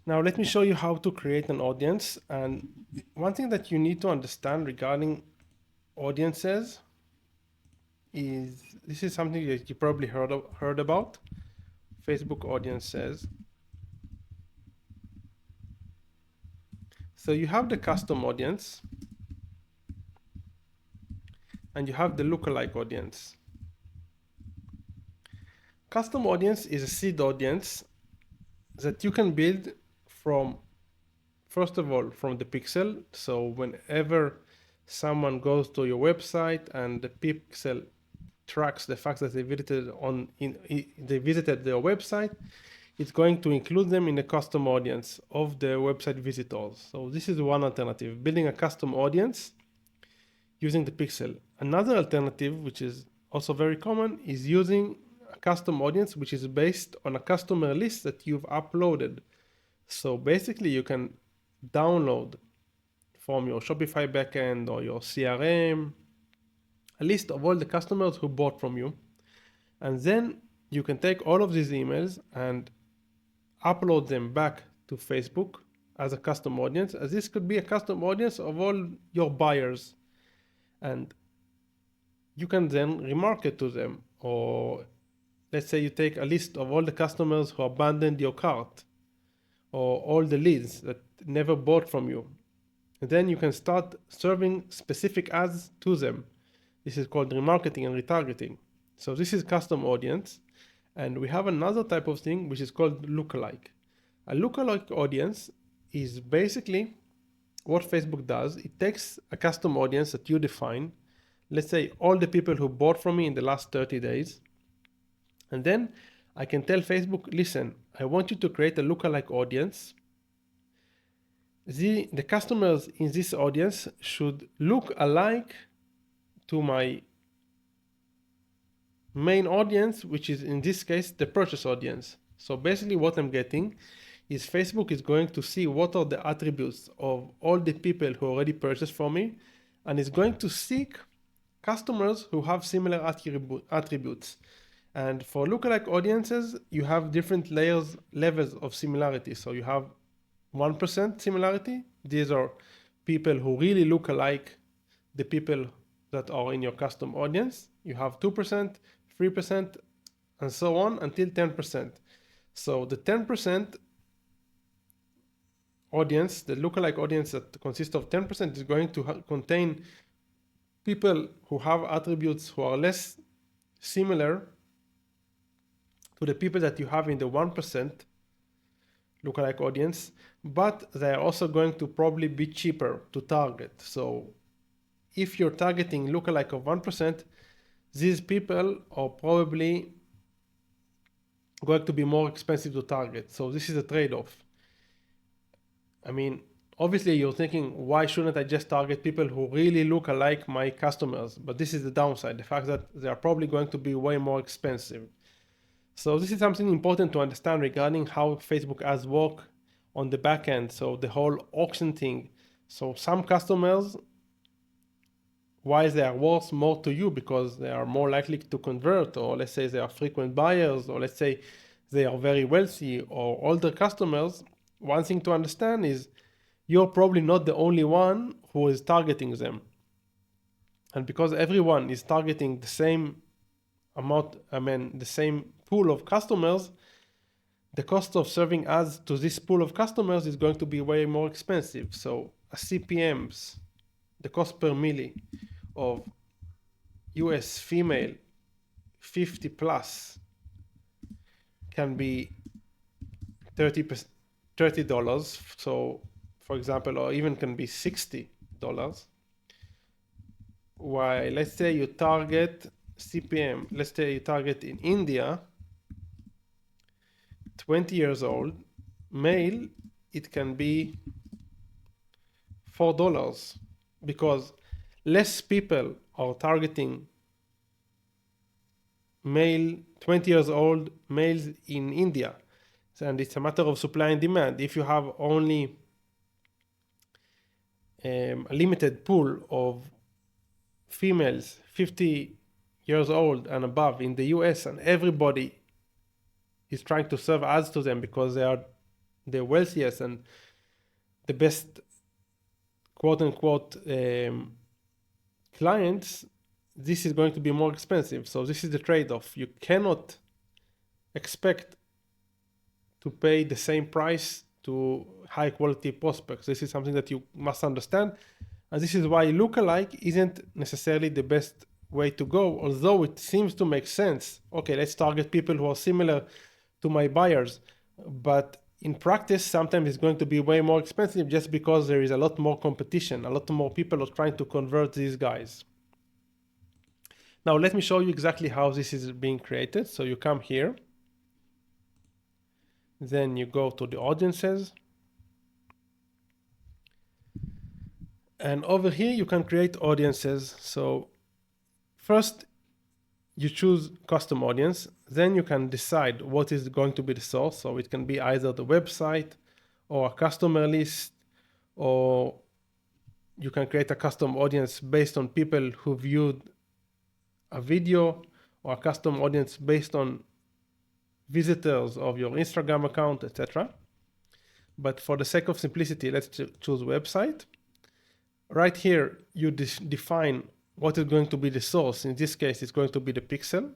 Now let me show you how to create an audience. And one thing that you need to understand regarding audiences is, this is something that you probably heard about, Facebook audiences. So you have the custom audience and you have the lookalike audience. Custom audience is a seed audience that you can build from, first of all, from the pixel. So whenever someone goes to your website and the pixel tracks the fact that they visited their website, it's going to include them in the custom audience of the website visitors. So this is one alternative, building a custom audience using the pixel. Another alternative, which is also very common, is using a custom audience which is based on a customer list that you've uploaded. So basically you can download from your Shopify backend or your CRM a list of all the customers who bought from you. And then you can take all of these emails and upload them back to Facebook as a custom audience, as this could be a custom audience of all your buyers. And you can then remarket to them. Or let's say you take a list of all the customers who abandoned your cart, or all the leads that never bought from you. And then you can start serving specific ads to them. This is called remarketing and retargeting. So this is custom audience. And we have another type of thing which is called lookalike. A lookalike audience is basically what Facebook does. It takes a custom audience that you define, let's say all the people who bought from me in the last 30 days. And then I can tell Facebook, listen, I want you to create a lookalike audience. The customers in this audience should look alike to my main audience, which is in this case the purchase audience. So basically what I'm getting is Facebook is going to see what are the attributes of all the people who already purchased from me, and is going to seek customers who have similar attributes. And for lookalike audiences, you have different levels of similarity. So you have 1% similarity. These are people who really look alike the people that are in your custom audience. You have 2%, 3%, and so on until 10%. So the 10% audience, the lookalike audience that consists of 10%, is going to contain people who have attributes who are less similar to the people that you have in the 1% lookalike audience, but they are also going to probably be cheaper to target. So if you're targeting lookalike of 1%, these people are probably going to be more expensive to target. So this is a trade-off. I mean, obviously you're thinking, why shouldn't I just target people who really look alike my customers? But this is the downside, the fact that they are probably going to be way more expensive. So this is something important to understand regarding how Facebook ads work on the back end. So the whole auction thing. So some customers, why they are worth more to you? Because they are more likely to convert, or let's say they are frequent buyers, or let's say they are very wealthy or older customers. One thing to understand is you're probably not the only one who is targeting them. And because everyone is targeting the same amount, the same pool of customers, the cost of serving ads to this pool of customers is going to be way more expensive. So a CPMs, the cost per milli of US female 50 plus can be $30. So for example, or even can be $60. Why, let's say you target CPM, let's say you target in India, 20 years old, male, it can be $4, because less people are targeting male, 20 years old males in India. And it's a matter of supply and demand. If you have only a limited pool of females 50 years old and above in the US, and everybody is trying to serve ads to them because they are the wealthiest and the best quote unquote clients, this is going to be more expensive. So this is the trade-off. You cannot expect to pay the same price to high quality prospects. This is something that you must understand. And this is why lookalike isn't necessarily the best way to go, although it seems to make sense. Okay, let's target people who are similar to my buyers. But in practice, sometimes it's going to be way more expensive just because there is a lot more competition. A lot more people are trying to convert these guys. Now, let me show you exactly how this is being created. So you come here. Then you go to the audiences. And over here, you can create audiences. So first, you choose custom audience. Then you can decide what is going to be the source. So it can be either the website or a customer list, or you can create a custom audience based on people who viewed a video or a custom audience based on visitors of your Instagram account, etc. But for the sake of simplicity, let's choose website. Right here, you define what is going to be the source. In this case, it's going to be the pixel.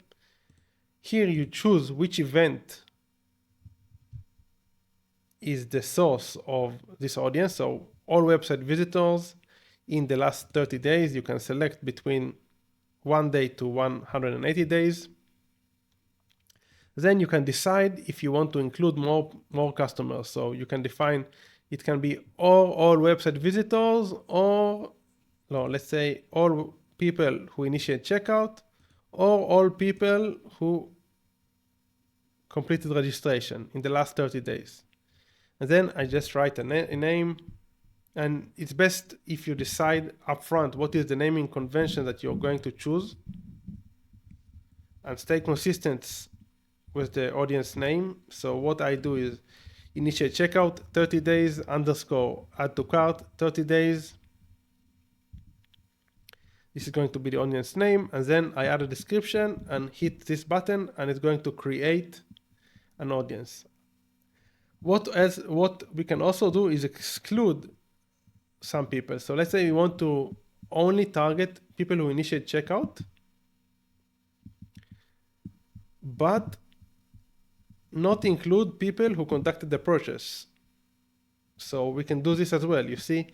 Here you choose which event is the source of this audience. So all website visitors in the last 30 days, you can select between 1 day to 180 days. Then you can decide if you want to include more customers. So you can define, it can be all website visitors, or no, let's say all people who initiate checkout, or all people who completed registration in the last 30 days. And then I just write a name, and it's best if you decide upfront what is the naming convention that you're going to choose and stay consistent with the audience name. So what I do is initiate checkout 30 days underscore add to cart 30 days. This is going to be the audience name, and then I add a description and hit this button, and it's going to create an audience. What we can also do is exclude some people. So let's say we want to only target people who initiate checkout, but not include people who conducted the purchase. So we can do this as well. You see,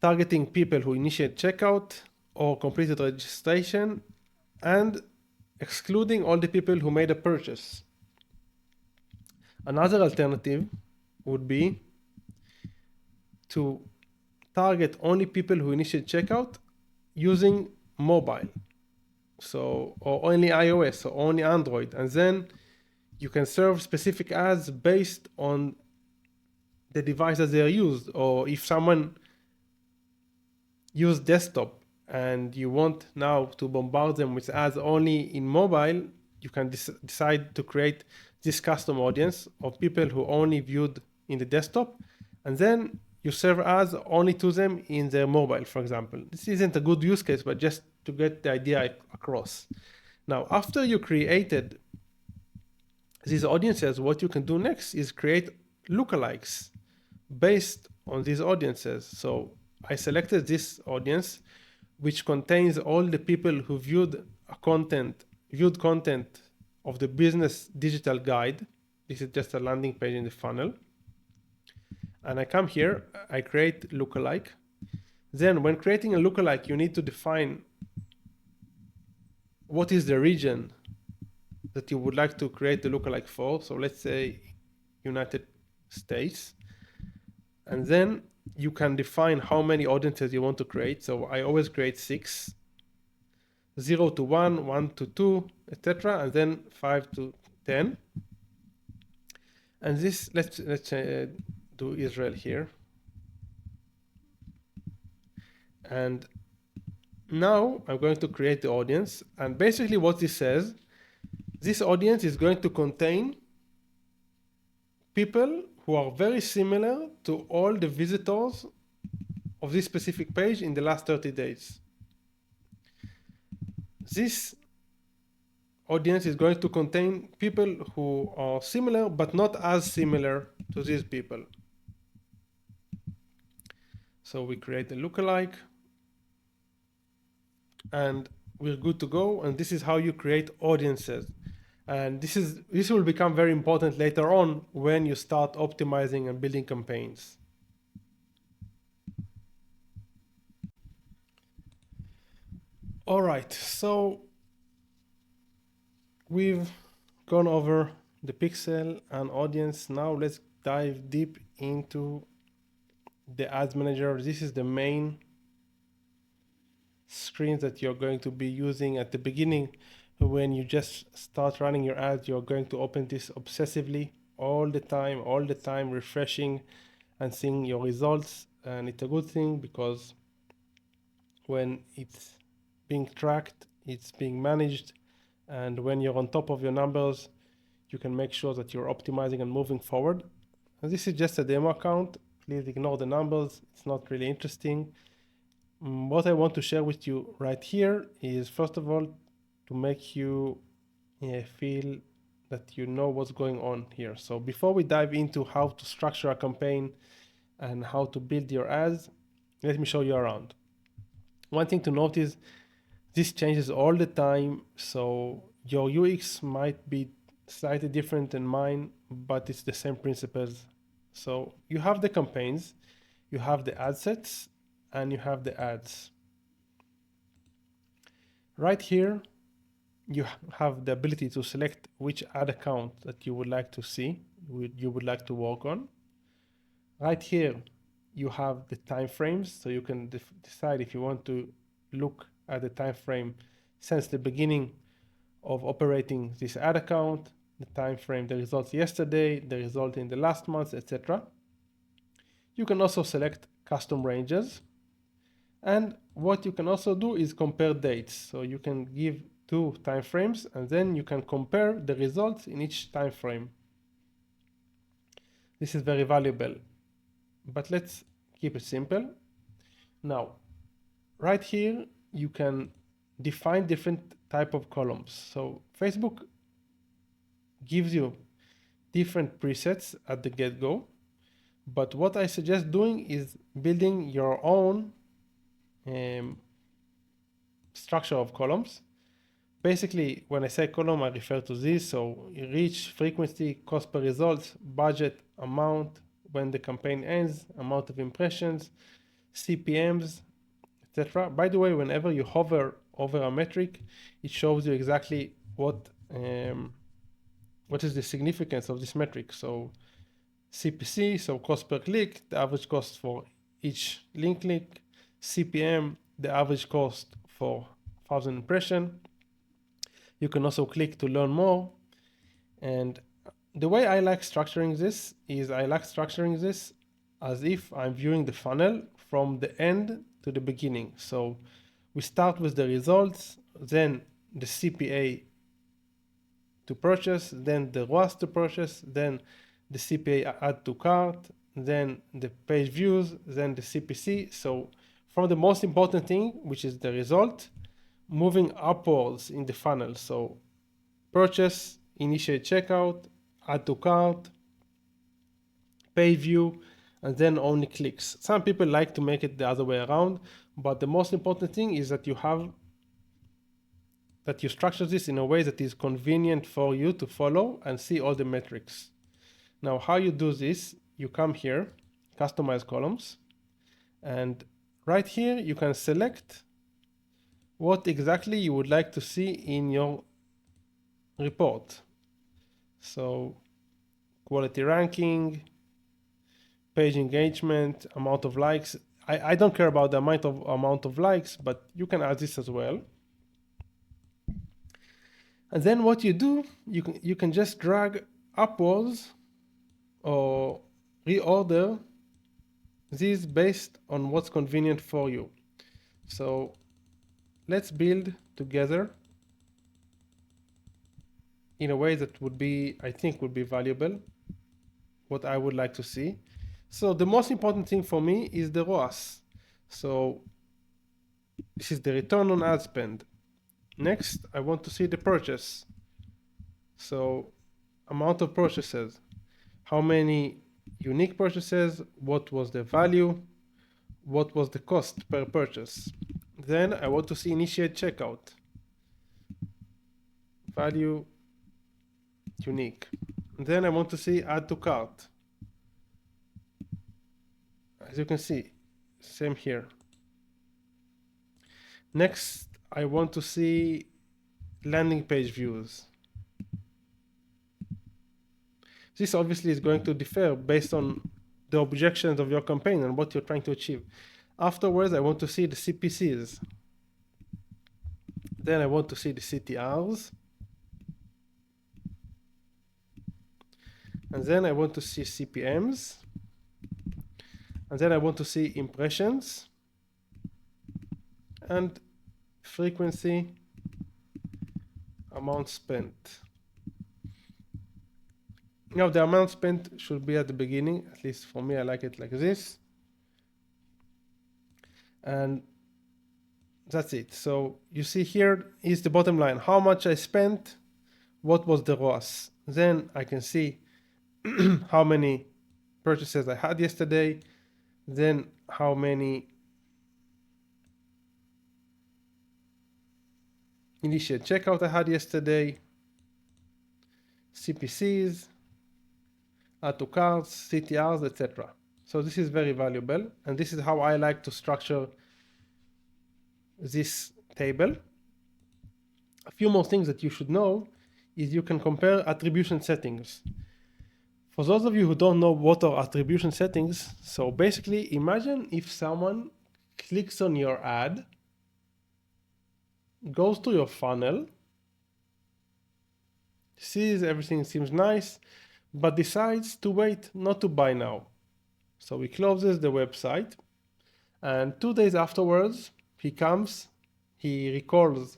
targeting people who initiate checkout or completed registration, and excluding all the people who made a purchase. Another alternative would be to target only people who initiate checkout using mobile. So, or only iOS or only Android. And then you can serve specific ads based on the device that they are used. Or if someone used desktop and you want now to bombard them with ads only in mobile, you can decide to create this custom audience of people who only viewed in the desktop, and then you serve ads only to them in their mobile, for example. This isn't a good use case, but just to get the idea across. Now, after you created these audiences, what you can do next is create lookalikes based on these audiences. So I selected this audience, which contains all the people who viewed content of the business digital guide. This is just a landing page in the funnel. And I come here, I create lookalike. Then when creating a lookalike, you need to define what is the region that you would like to create the lookalike for. So let's say United States. And then you can define how many audiences you want to create. So I always create 6, 0 to 1, 1 to 2, etc., and then 5 to 10. And this, let's do Israel here. And now I'm going to create the audience. And basically what this says, this audience is going to contain people who are very similar to all the visitors of this specific page in the last 30 days. This audience is going to contain people who are similar, but not as similar to these people. So we create a lookalike, and we're good to go. And this is how you create audiences. And this will become very important later on when you start optimizing and building campaigns. All right, so we've gone over the pixel and audience. Now let's dive deep into the ads manager. This is the main screen that you're going to be using at the beginning. When you just start running your ads, you're going to open this obsessively all the time, refreshing and seeing your results. And it's a good thing because when it's being tracked, it's being managed, and when you're on top of your numbers, you can make sure that you're optimizing and moving forward. And this is just a demo account. Please ignore the numbers. It's not really interesting. what I want to share with you right here is, first of all, to make you feel that you know what's going on here. So before we dive into how to structure a campaign and how to build your ads, let me show you around. One thing to note is this changes all the time, so your UX might be slightly different than mine, but it's the same principles. So you have the campaigns, you have the ad sets, and you have the ads. Right here, you have the ability to select which ad account that you would like to see, you would like to work on. Right here, you have the time frames, so you can decide if you want to look at the time frame since the beginning of operating this ad account, the time frame, the results yesterday, the result in the last month, etc. You can also select custom ranges. And what you can also do is compare dates. So you can give 2 time frames and then you can compare the results in each time frame. This is very valuable, but let's keep it simple. Now, right here, you can define different type of columns. So Facebook gives you different presets at the get-go, but what I suggest doing is building your own structure of columns. Basically, when I say column, I refer to this. So reach, frequency, cost per results, budget, amount, when the campaign ends, amount of impressions, CPMs, etc. By the way, whenever you hover over a metric, it shows you exactly what is the significance of this metric. So CPC, so cost per click, the average cost for each link click, CPM, the average cost for 1,000 impression. You can also click to learn more. And the way I like structuring this is I like structuring this as if I'm viewing the funnel from the end to the beginning. So we start with the results, then the CPA to purchase, then the ROAS to purchase, then the CPA add to cart, then the page views, then the CPC. So from the most important thing, which is the result, moving upwards in the funnel. So purchase, initiate checkout, add to cart, page view, and then only clicks. Some people like to make it the other way around, but the most important thing is that you structure this in a way that is convenient for you to follow and see all the metrics. Now, how you do this, you come here, customize columns, and right here you can select what exactly you would like to see in your report. So quality ranking, page engagement, amount of likes. I don't care about the amount of likes, but you can add this as well. And then what you do, you can just drag upwards or reorder these based on what's convenient for you. So let's build together in a way that I think would be valuable, what I would like to see. So the most important thing for me is the ROAS. So this is the return on ad spend. Next, I want to see the purchase. So amount of purchases, how many unique purchases, what was the value, what was the cost per purchase. Then I want to see initiate checkout, value, unique. Then I want to see add to cart. As you can see, same here. Next, I want to see landing page views. This obviously is going to differ based on the objections of your campaign and what you're trying to achieve. Afterwards, I want to see the CPCs. Then I want to see the CTRs. And then I want to see CPMs. And then I want to see impressions and frequency, amount spent. Now the amount spent should be at the beginning, at least for me, I like it like this. And that's it. So you see here is the bottom line, how much I spent, what was the ROAS. Then I can see how many purchases I had yesterday, then how many initial checkout I had yesterday, CPCs, add to carts, CTRs, etc. So this is very valuable, and this is how I like to structure this table. A few more things that you should know is you can compare attribution settings. For those of you who don't know what are attribution settings, so basically imagine if someone clicks on your ad, goes to your funnel, sees everything seems nice, but decides to wait, not to buy now. So he closes the website, and 2 days afterwards, he comes, he recalls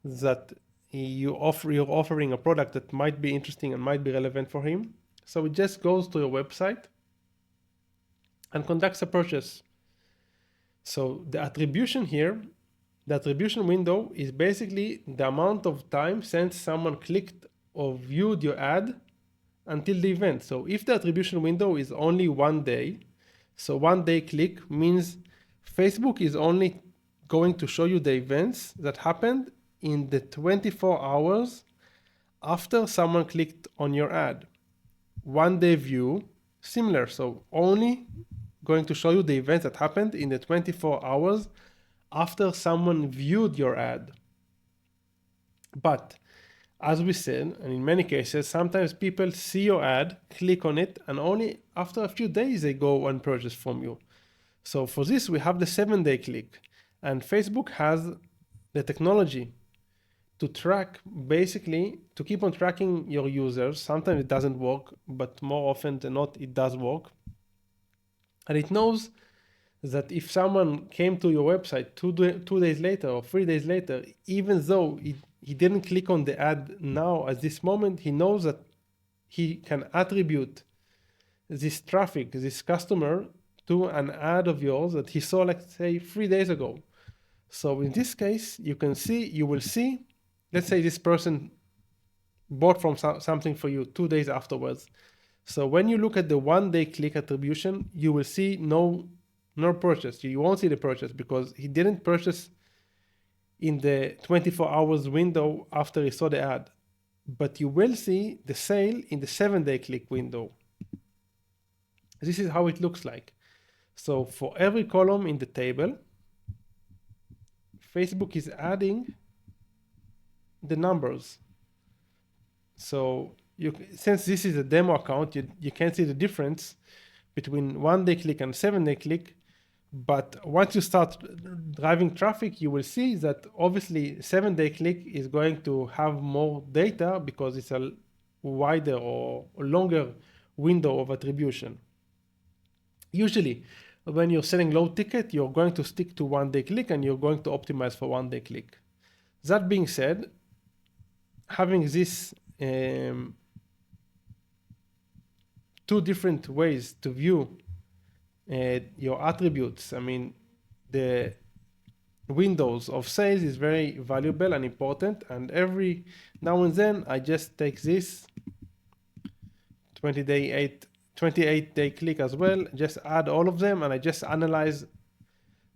that you're offering a product that might be interesting and might be relevant for him. So he just goes to your website and conducts a purchase. So the attribution here, the attribution window is basically the amount of time since someone clicked or viewed your ad until the event. So if the attribution window is only 1 day, so 1 day click means Facebook is only going to show you the events that happened in the 24 hours after someone clicked on your ad. 1 day view, similar, so only going to show you the events that happened in the 24 hours after someone viewed your ad. But as we said, and in many cases, sometimes people see your ad, click on it, and only after a few days they go and purchase from you. So for this, we have the 7-day click, and Facebook has the technology to track, basically, to keep on tracking your users. Sometimes it doesn't work, but more often than not, it does work. And it knows that if someone came to your website 2 days later or 3 days later, even though he didn't click on the ad now at this moment, he knows that he can attribute this traffic, this customer, to an ad of yours that he saw, like, say, 3 days ago. So in this case, you will see, let's say this person bought from something for you 2 days afterwards. So when you look at the 1 day click attribution, you will see no purchase. You won't see the purchase because he didn't purchase in the 24 hours window after he saw the ad. But you will see the sale in the 7-day click window. This is how it looks like. So for every column in the table, Facebook is adding the numbers. So since this is a demo account, you can't see the difference between 1 day click and 7-day click. But once you start driving traffic, you will see that obviously 7-day click is going to have more data because it's a wider or longer window of attribution. Usually, when you're selling low ticket, you're going to stick to 1 day click and you're going to optimize for 1 day click. That being said, having this two different ways to view your attributes, I mean, the windows of sales is very valuable and important. And every now and then, I just take this 28-day click as well, just add all of them, and I just analyze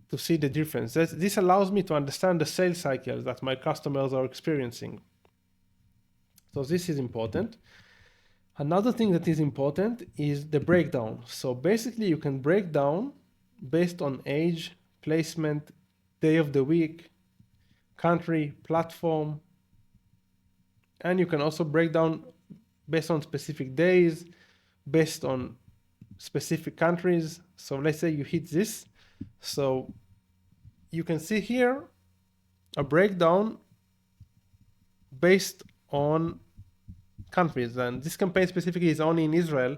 to see the difference. This allows me to understand the sales cycles that my customers are experiencing. So this is important. Another thing that is important is the breakdown. So basically you can break down based on age, placement, day of the week, country, platform, and you can also break down based on specific days, based on specific countries. So let's say you hit this. So you can see here a breakdown based on countries, and this campaign specifically is only in Israel,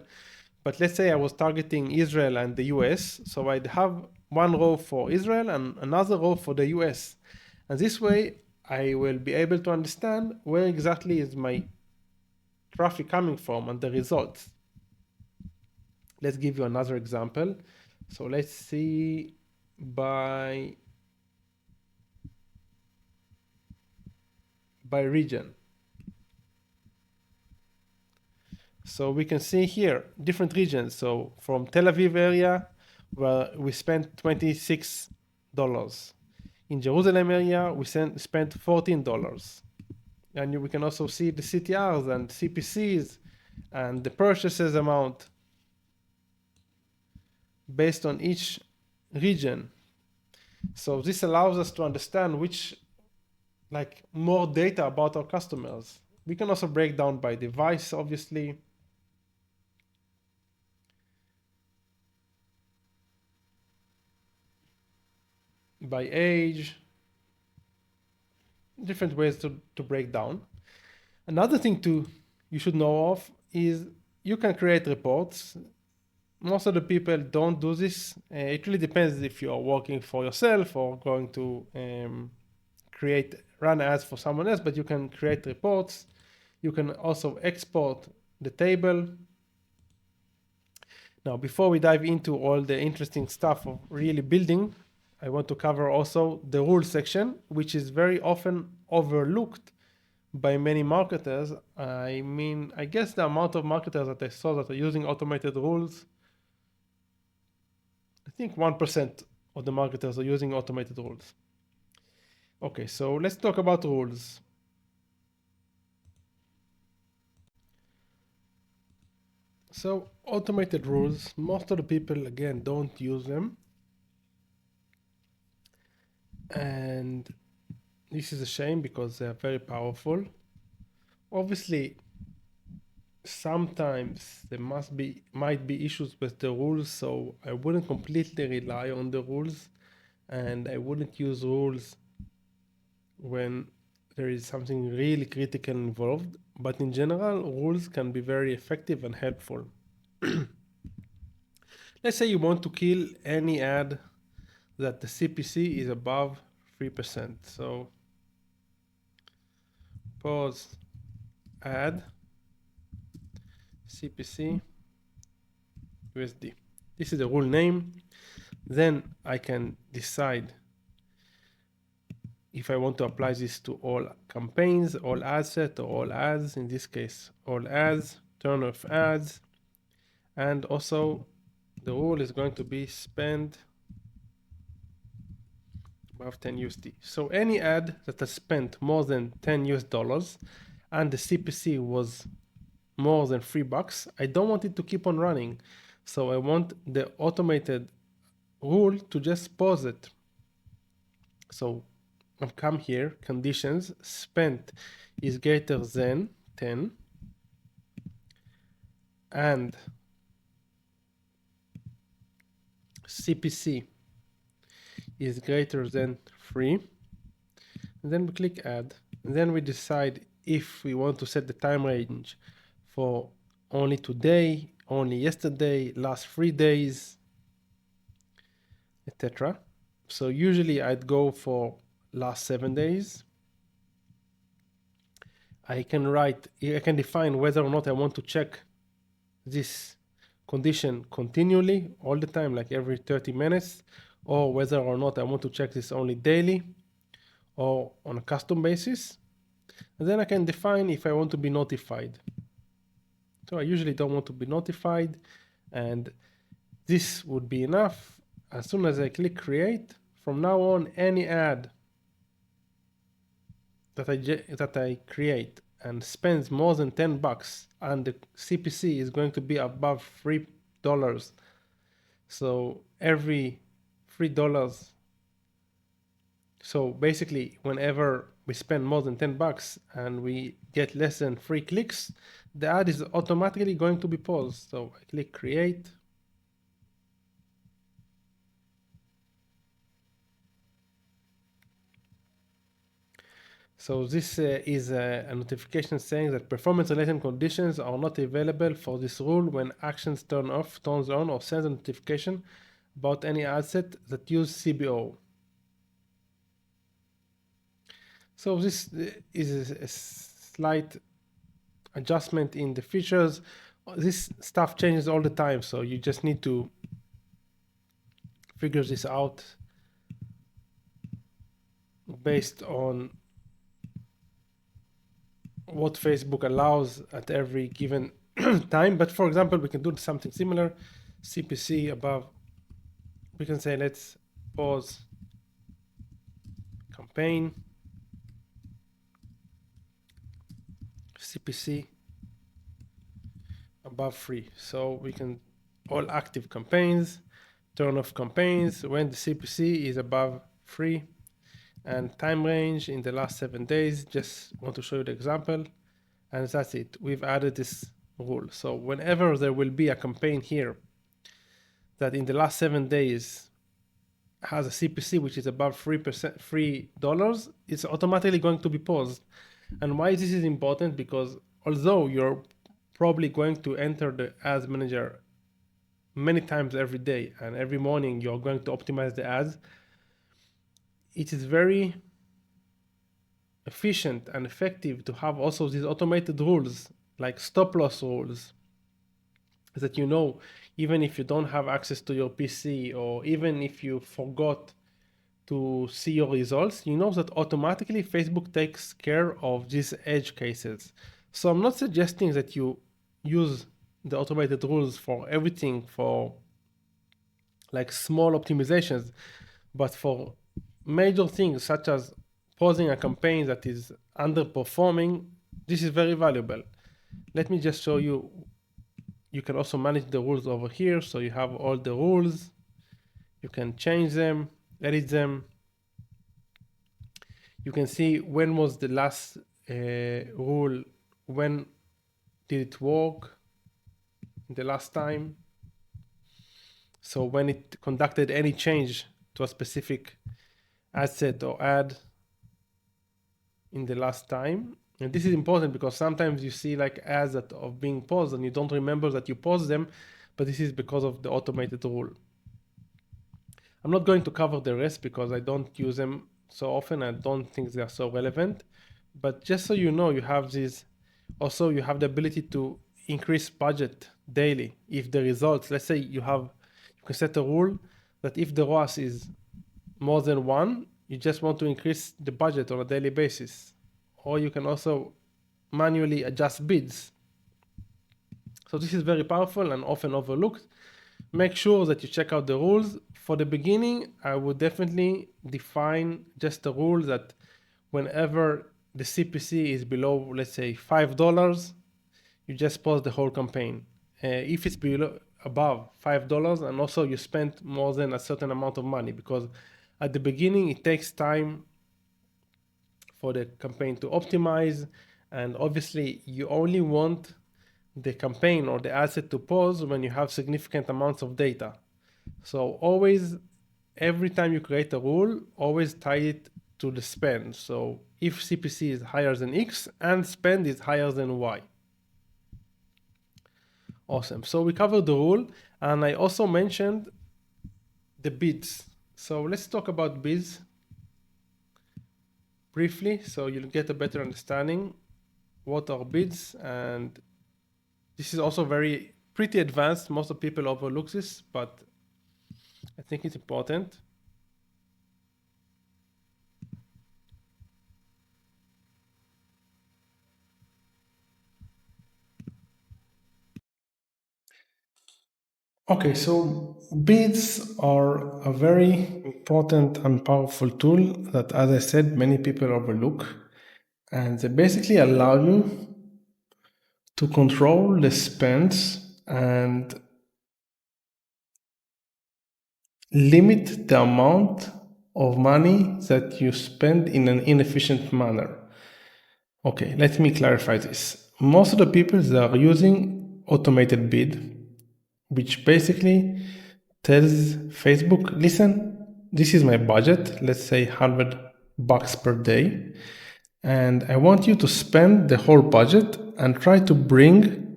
but let's say I was targeting Israel and the US, so I'd have one row for Israel and another row for the US, and this way I will be able to understand where exactly is my traffic coming from and the results. Let's give you another example. So let's see by by region. So we can see here different regions. So from Tel Aviv area, where we spent $26. In Jerusalem area, we spent $14. And we can also see the CTRs and CPCs and the purchases amount based on each region. So this allows us to understand more data about our customers. We can also break down by device, obviously. By age, different ways to break down. Another thing you should know of is you can create reports. Most of the people don't do this. It really depends if you are working for yourself or going to run ads for someone else, but you can create reports. You can also export the table. Now, before we dive into all the interesting stuff of really building, I want to cover also the rules section, which is very often overlooked by many marketers. I mean, I guess the amount of marketers that I saw that are using automated rules, I think 1% of the marketers are using automated rules. Okay, so let's talk about rules. So automated rules, most of the people, again, don't use them. And this is a shame because they're very powerful. Obviously, sometimes there might be issues with the rules, so I wouldn't completely rely on the rules, and I wouldn't use rules when there is something really critical involved. But in general, rules can be very effective and helpful. Let's say you want to kill any ad that the CPC is above 3%. So pause ad CPC USD. This is the rule name. Then I can decide if I want to apply this to all campaigns, all ad set, or all ads. In this case, all ads, turn off ads. And also the rule is going to be spend above 10 USD. So any ad that has spent more than 10 US dollars and the CPC was more than $3, I don't want it to keep on running. So I want the automated rule to just pause it. So I'll come here, conditions, spent is greater than 10 and CPC is greater than 3. And then we click add. And then we decide if we want to set the time range for only today, only yesterday, last 3 days, etc. So usually I'd go for last 7 days. I can define whether or not I want to check this condition continually all the time, like every 30 minutes, or whether or not I want to check this only daily or on a custom basis. And then I can define if I want to be notified. So I usually don't want to be notified, and this would be enough. As soon as I click create, from now on, any ad that I create and spends more than $10 and the CPC is going to be above $3. So every $3. So basically, whenever we spend more than $10 and we get less than 3 clicks, the ad is automatically going to be paused. So I click create. So this is a notification saying that performance-related conditions are not available for this rule when actions turns on, or sends a notification about any ad set that use CBO. So this is a slight adjustment in the features. This stuff changes all the time, so you just need to figure this out based on what Facebook allows at every given time. But for example, we can do something similar. CPC above, we can say let's pause campaign, CPC above free. So we can all active campaigns, turn off campaigns when the CPC is above free, and time range in the last 7 days. Just want to show you the example, and that's it. We've added this rule. So whenever there will be a campaign here that in the last 7 days has a CPC which is above $3, it's automatically going to be paused. And why this is important? Because although you're probably going to enter the ads manager many times every day, and every morning you're going to optimize the ads, it is very efficient and effective to have also these automated rules like stop loss rules, that even if you don't have access to your PC, or even if you forgot to see your results, that automatically Facebook takes care of these edge cases. So I'm not suggesting that you use the automated rules for everything, for like small optimizations, but for major things such as pausing a campaign that is underperforming, this is very valuable. Let me just show you. You can also manage the rules over here. So you have all the rules. You can change them, edit them. You can see when was the last rule, when did it work the last time. So when it conducted any change to a specific ad set or ad in the last time. And this is important because sometimes you see like ads that are being paused and you don't remember that you paused them, but this is because of the automated rule. I'm not going to cover the rest because I don't use them so often. I don't think they are so relevant, but just so you know, you have these. Also, you have the ability to increase budget daily if the results, let's say you can set a rule that if the ROAS is more than 1, you just want to increase the budget on a daily basis. Or you can also manually adjust bids. So this is very powerful and often overlooked. Make sure that you check out the rules. For the beginning, I would definitely define just a rule that whenever the CPC is below, let's say $5, you just pause the whole campaign. If it's above $5, and also you spent more than a certain amount of money, because at the beginning it takes time for the campaign to optimize, and obviously you only want the campaign or the asset to pause when you have significant amounts of data. So always, every time you create a rule, always tie it to the spend. So if CPC is higher than X and spend is higher than Y. Awesome. So we covered the rule, and I also mentioned the bids. So let's talk about bids briefly, so you'll get a better understanding what are bids. And this is also pretty advanced. Most of people overlook this, but I think it's important. Okay, so bids are a very important and powerful tool that, as I said, many people overlook. And they basically allow you to control the spends and limit the amount of money that you spend in an inefficient manner. Okay, let me clarify this. Most of the people that are using automated bid, which basically tells Facebook, listen, this is my budget, let's say $100 per day, and I want you to spend the whole budget and try to bring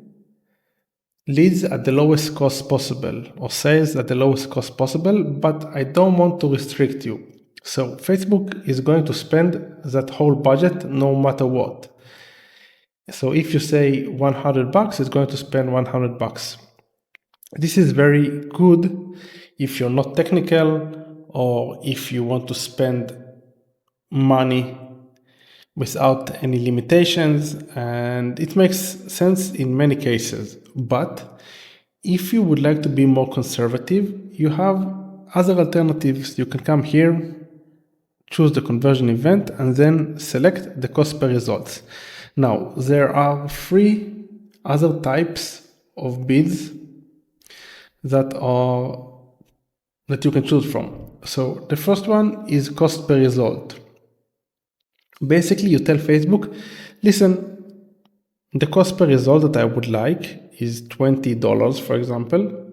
leads at the lowest cost possible, or sales at the lowest cost possible, but I don't want to restrict you. So Facebook is going to spend that whole budget no matter what. So if you say $100, it's going to spend $100. This is very good if you're not technical, or if you want to spend money without any limitations, and it makes sense in many cases. But if you would like to be more conservative, you have other alternatives. You can come here, choose the conversion event, and then select the cost per results. Now, there are 3 other types of bids that you can choose from. So the first one is cost per result. Basically, you tell Facebook, listen, the cost per result that I would like is $20, for example.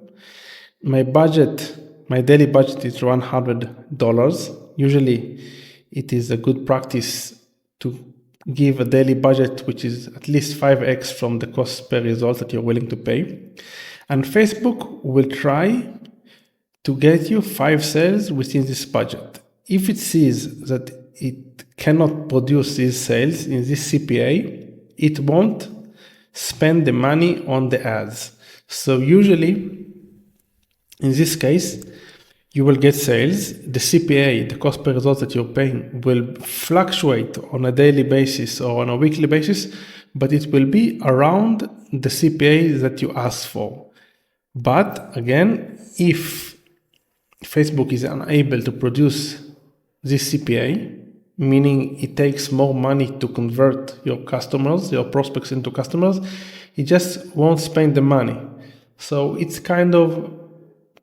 My daily budget is $100. Usually, it is a good practice to give a daily budget which is at least 5x from the cost per result that you're willing to pay. And Facebook will try to get you 5 sales within this budget. If it sees that it cannot produce these sales in this CPA, it won't spend the money on the ads. So usually, in this case, you will get sales. The CPA, the cost per result that you're paying, will fluctuate on a daily basis or on a weekly basis, but it will be around the CPA that you asked for. But again, if Facebook is unable to produce this CPA, meaning it takes more money to convert your customers, your prospects into customers, it just won't spend the money. So it's kind of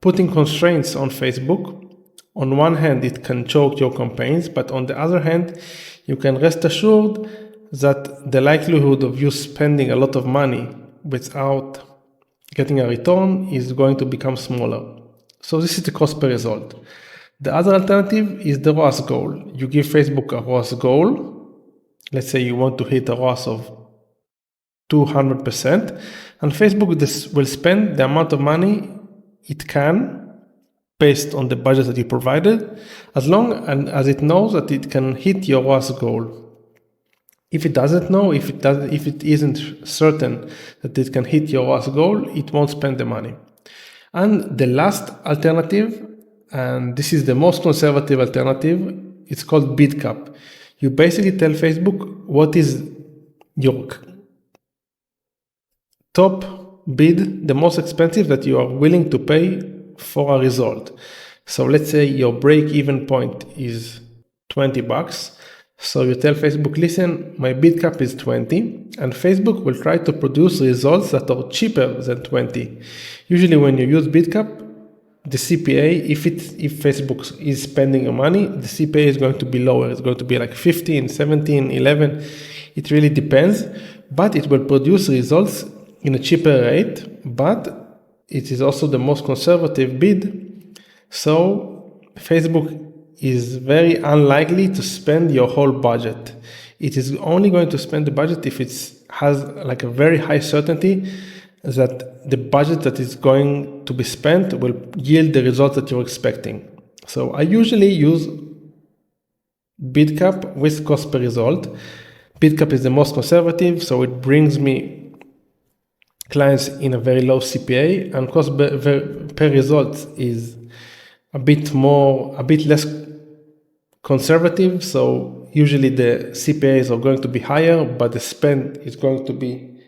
putting constraints on Facebook. On one hand, it can choke your campaigns, but on the other hand, you can rest assured that the likelihood of you spending a lot of money without getting a return is going to become smaller. So this is the cost per result. The other alternative is the ROAS goal. You give Facebook a ROAS goal. Let's say you want to hit a ROAS of 200%, and Facebook will spend the amount of money it can based on the budget that you provided, as long as it knows that it can hit your ROAS goal. If it doesn't know, if it isn't certain that it can hit your ROAS goal, it won't spend the money. And the last alternative, and this is the most conservative alternative, it's called bid cap. You basically tell Facebook what is your top bid, the most expensive that you are willing to pay for a result. So let's say your break-even point is $20. So you tell Facebook, listen, my bid cap is 20, and Facebook will try to produce results that are cheaper than 20. Usually when you use bid cap, the CPA, if Facebook is spending your money, the CPA is going to be lower. It's going to be like 15, 17, 11. It really depends, but it will produce results in a cheaper rate, but it is also the most conservative bid. So Facebook is very unlikely to spend your whole budget. It is only going to spend the budget if it has like a very high certainty that the budget that is going to be spent will yield the results that you're expecting. So I usually use bid cap with cost per result. Bid cap is the most conservative, so it brings me clients in a very low CPA, and cost per result is a bit less conservative. So usually the CPAs are going to be higher, but the spend is going to be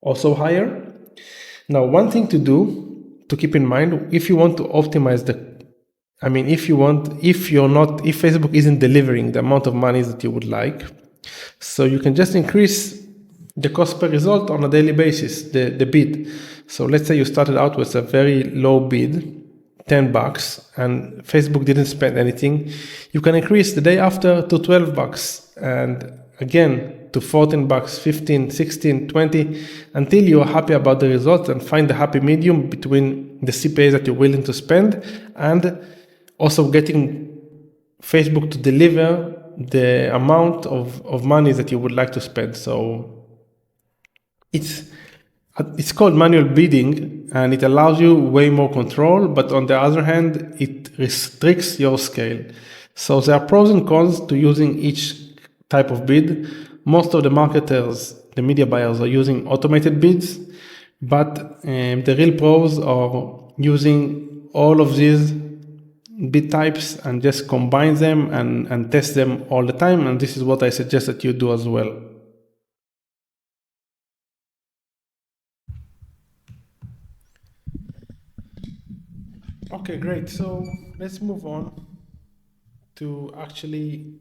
also higher. Now, one thing to keep in mind, if you want to optimize if Facebook isn't delivering the amount of money that you would like, so you can just increase the cost per result on a daily basis, the bid. So let's say you started out with a very low bid, $10, and Facebook didn't spend anything. You can increase the day after to $12, and again to $14, $15, $16, $20, until you are happy about the results and find the happy medium between the CPAs that you're willing to spend and also getting Facebook to deliver the amount of money that you would like to spend. So it's called manual bidding, and it allows you way more control, but on the other hand, it restricts your scale. So there are pros and cons to using each type of bid. Most of the marketers, the media buyers, are using automated bids, but the real pros are using all of these bit types and just combine them and test them all the time. And this is what I suggest that you do as well. Okay, great. So let's move on to actually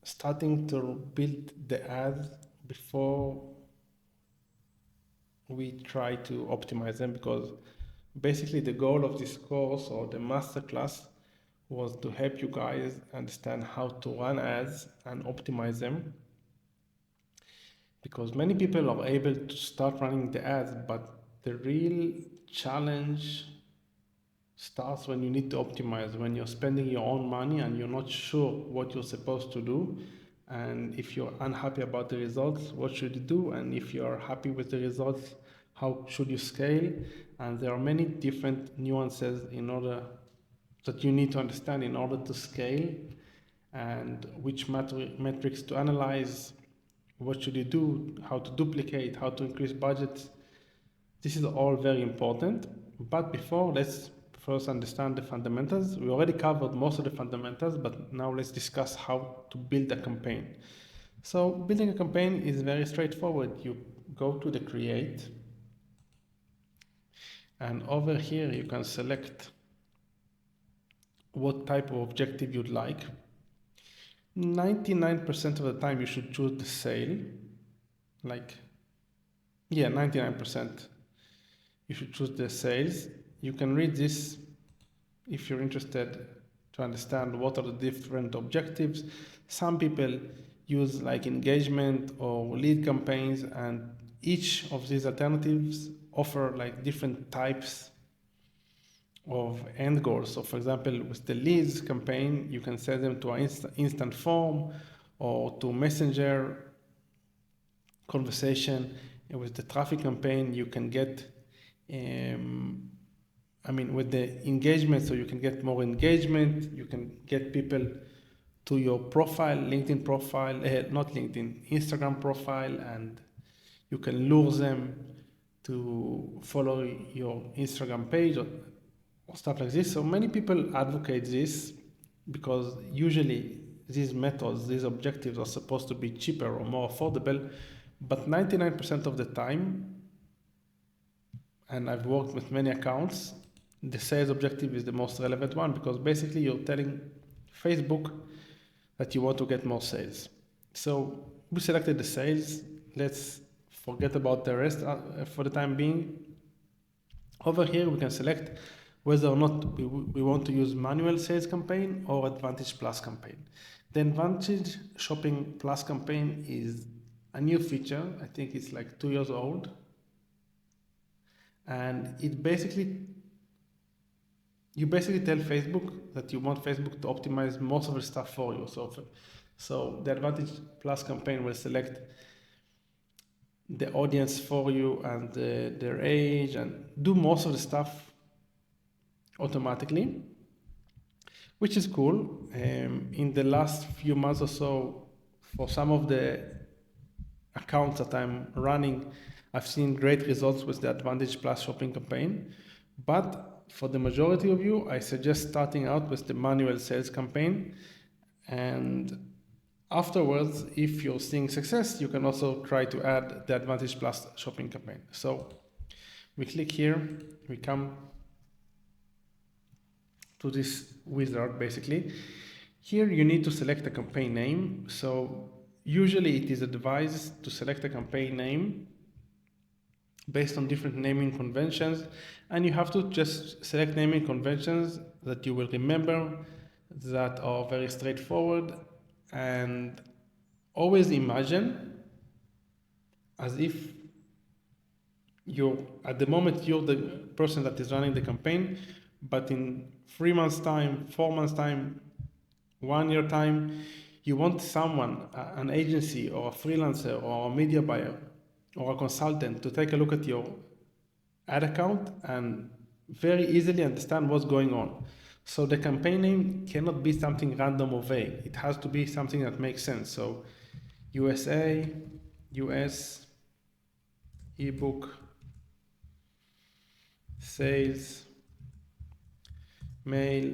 starting to build the ads before we try to optimize them, because basically the goal of this course or the masterclass was to help you guys understand how to run ads and optimize them, because many people are able to start running the ads, but the real challenge starts when you need to optimize, when you're spending your own money and you're not sure what you're supposed to do. And if you're unhappy about the results, what should you do? And if you're happy with the results, how should you scale? And there are many different nuances in order that you need to understand in order to scale, and which metrics to analyze, what should you do, how to duplicate, how to increase budgets. This is all very important. But before, let's first understand the fundamentals. We already covered most of the fundamentals, but now let's discuss how to build a campaign. So building a campaign is very straightforward. You go to the create, and over here you can select what type of objective you'd like. 99% of the time you should choose the sale. Like, yeah, 99%. You should choose the sales. You can read this if you're interested to understand what are the different objectives. Some people use like engagement or lead campaigns, and each of these alternatives offer like different types of end goals. So for example, with the leads campaign, you can set them to an instant form or to messenger conversation. And with the traffic campaign, you can get with the engagement, so you can get more engagement, you can get people to your profile, LinkedIn profile, not LinkedIn, Instagram profile, and you can lure them to follow your Instagram page or stuff like this. So many people advocate this because usually these methods, these objectives are supposed to be cheaper or more affordable, but 99% of the time, and I've worked with many accounts, the sales objective is the most relevant one, because basically you're telling Facebook that you want to get more sales. So we selected the sales. Let's forget about the rest for the time being. Over here, we can select whether or not we want to use manual sales campaign or Advantage Plus campaign. The Advantage Shopping Plus campaign is a new feature. I think it's like 2 years old. And you basically tell Facebook that you want Facebook to optimize most of the stuff for you. So the Advantage Plus campaign will select the audience for you and their age and do most of the stuff automatically, which is cool. In the last few months or so, for some of the accounts that I'm running, I've seen great results with the Advantage Plus shopping campaign. But for the majority of you, I suggest starting out with the manual sales campaign. And afterwards, if you're seeing success, you can also try to add the Advantage Plus shopping campaign. So we click here, we come to this wizard basically. Here you need to select a campaign name. So usually it is advised to select a campaign name based on different naming conventions, and you have to just select naming conventions that you will remember, that are very straightforward, and always imagine as if at the moment you're the person that is running the campaign, but in 3 months time, 4 months time, 1 year time, you want someone, an agency or a freelancer or a media buyer or a consultant, to take a look at your ad account and very easily understand what's going on. So the campaign name cannot be something random or vague. It has to be something that makes sense. So USA, US, ebook, sales, mail,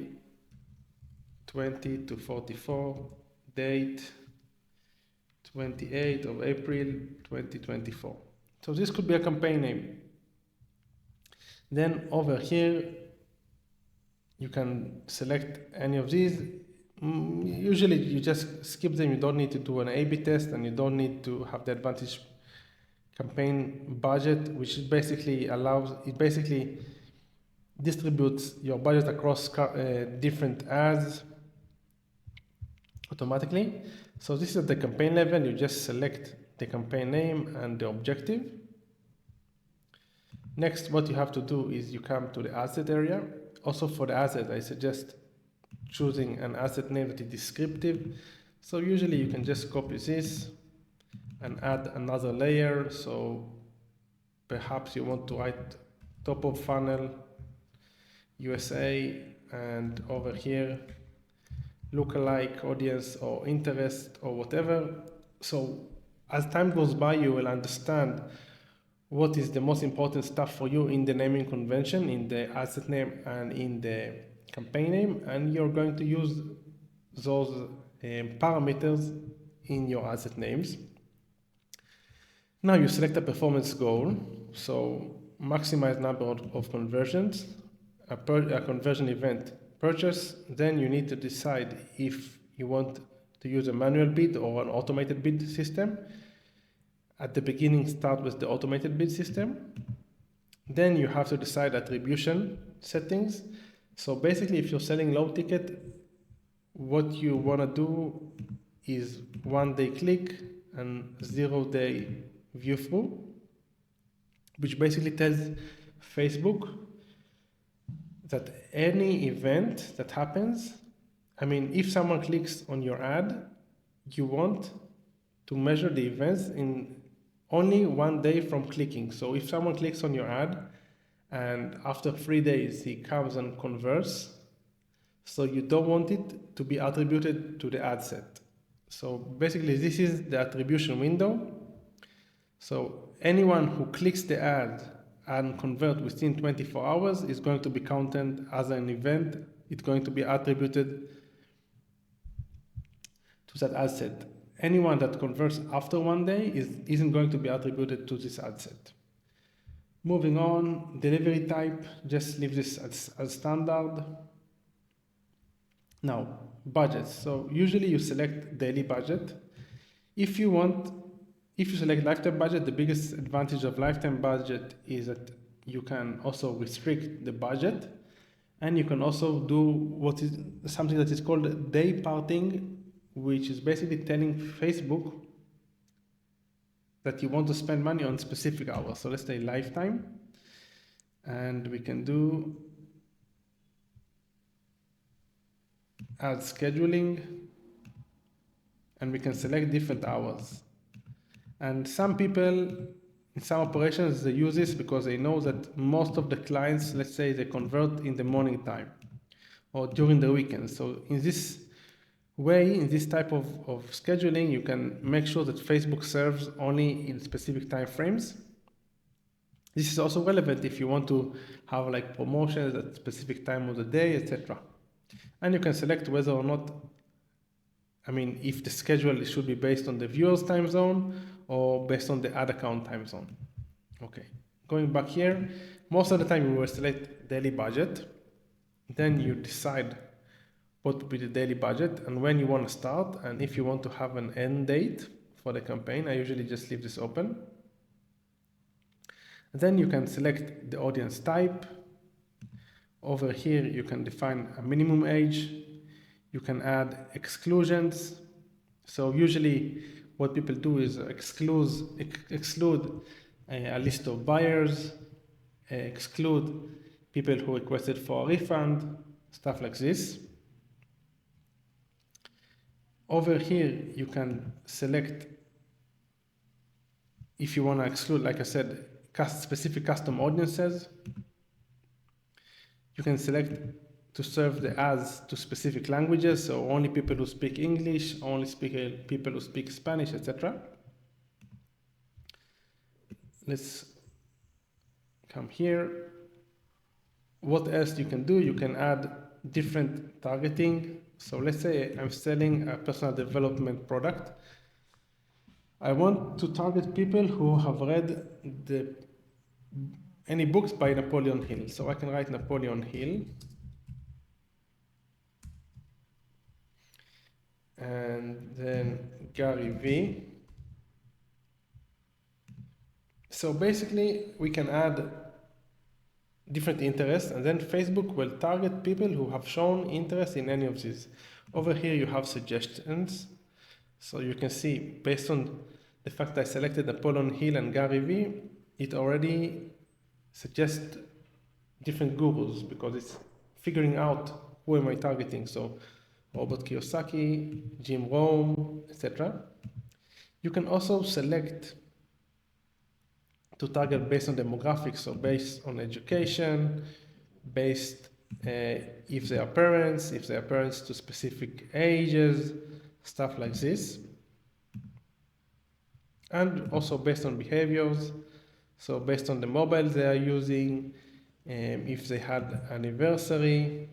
20 to 44, date 28 of April 2024. So this could be a campaign name. Then over here, you can select any of these. Usually you just skip them. You don't need to do an A/B test, and you don't need to have the advantage campaign budget, which basically distributes your budget across different ads automatically. So this is at the campaign level. You just select the campaign name and the objective. Next, what you have to do is you come to the asset area. Also for the asset, I suggest choosing an asset name that is descriptive. So usually you can just copy this and add another layer. So perhaps you want to write top of funnel USA, and over here lookalike audience or interest or whatever. So as time goes by, you will understand what is the most important stuff for you in the naming convention, in the asset name and in the campaign name, and you're going to use those parameters in your asset names. Now you select a performance goal, so maximize number of conversions, a conversion event purchase. Then you need to decide if you want to use a manual bid or an automated bid system. At the beginning, start with the automated bid system. Then you have to decide attribution settings. So basically, if you're selling low ticket, what you want to do is 1 day click and 0 day view through, which basically tells Facebook that any event that happens, if someone clicks on your ad, you want to measure the events in only 1 day from clicking. So if someone clicks on your ad and after 3 days he comes and converts, so you don't want it to be attributed to the ad set. So basically this is the attribution window. So anyone who clicks the ad and convert within 24 hours is going to be counted as an event. It's going to be attributed to that ad set. Anyone that converts after 1 day isn't going to be attributed to this ad set. Moving on, delivery type, just leave this as standard. Now, budgets. So usually you select daily budget. If you select lifetime budget, the biggest advantage of lifetime budget is that you can also restrict the budget, and you can also do something that is called day parting, which is basically telling Facebook that you want to spend money on specific hours. So let's say lifetime, and we can do ad scheduling, and we can select different hours. And some people in some operations, they use this because they know that most of the clients, let's say, they convert in the morning time or during the weekend. So in this way, in this type of scheduling, you can make sure that Facebook serves only in specific time frames. This is also relevant if you want to have like promotions at specific time of the day, etc. And you can select whether or not, if the schedule should be based on the viewer's time zone or based on the ad account time zone. Okay, going back here, most of the time you will select daily budget. Then you decide what would be the daily budget and when you want to start, and if you want to have an end date for the campaign. I usually just leave this open. Then you can select the audience type. Over here you can define a minimum age. You can add exclusions. So usually what people do is exclude a list of buyers, exclude people who requested for a refund, stuff like this. Over here you can select if you want to exclude, like I said, specific custom audiences. You can select to serve the ads to specific languages, so only people who speak English, only people who speak Spanish, etc. Let's come here. What else you can do? You can add different targeting. So let's say I'm selling a personal development product. I want to target people who have read any books by Napoleon Hill. So I can write Napoleon Hill. And then Gary V. So basically, we can add different interests, and then Facebook will target people who have shown interest in any of these. Over here, you have suggestions. So you can see, based on the fact I selected Napoleon Hill and Gary V, it already suggests different gurus because it's figuring out who am I targeting. So Robert Kiyosaki, Jim Rohn, etc. You can also select to target based on demographics, so based on education, based if they are parents to specific ages, stuff like this. And also based on behaviors, so based on the mobile they are using, if they had anniversary,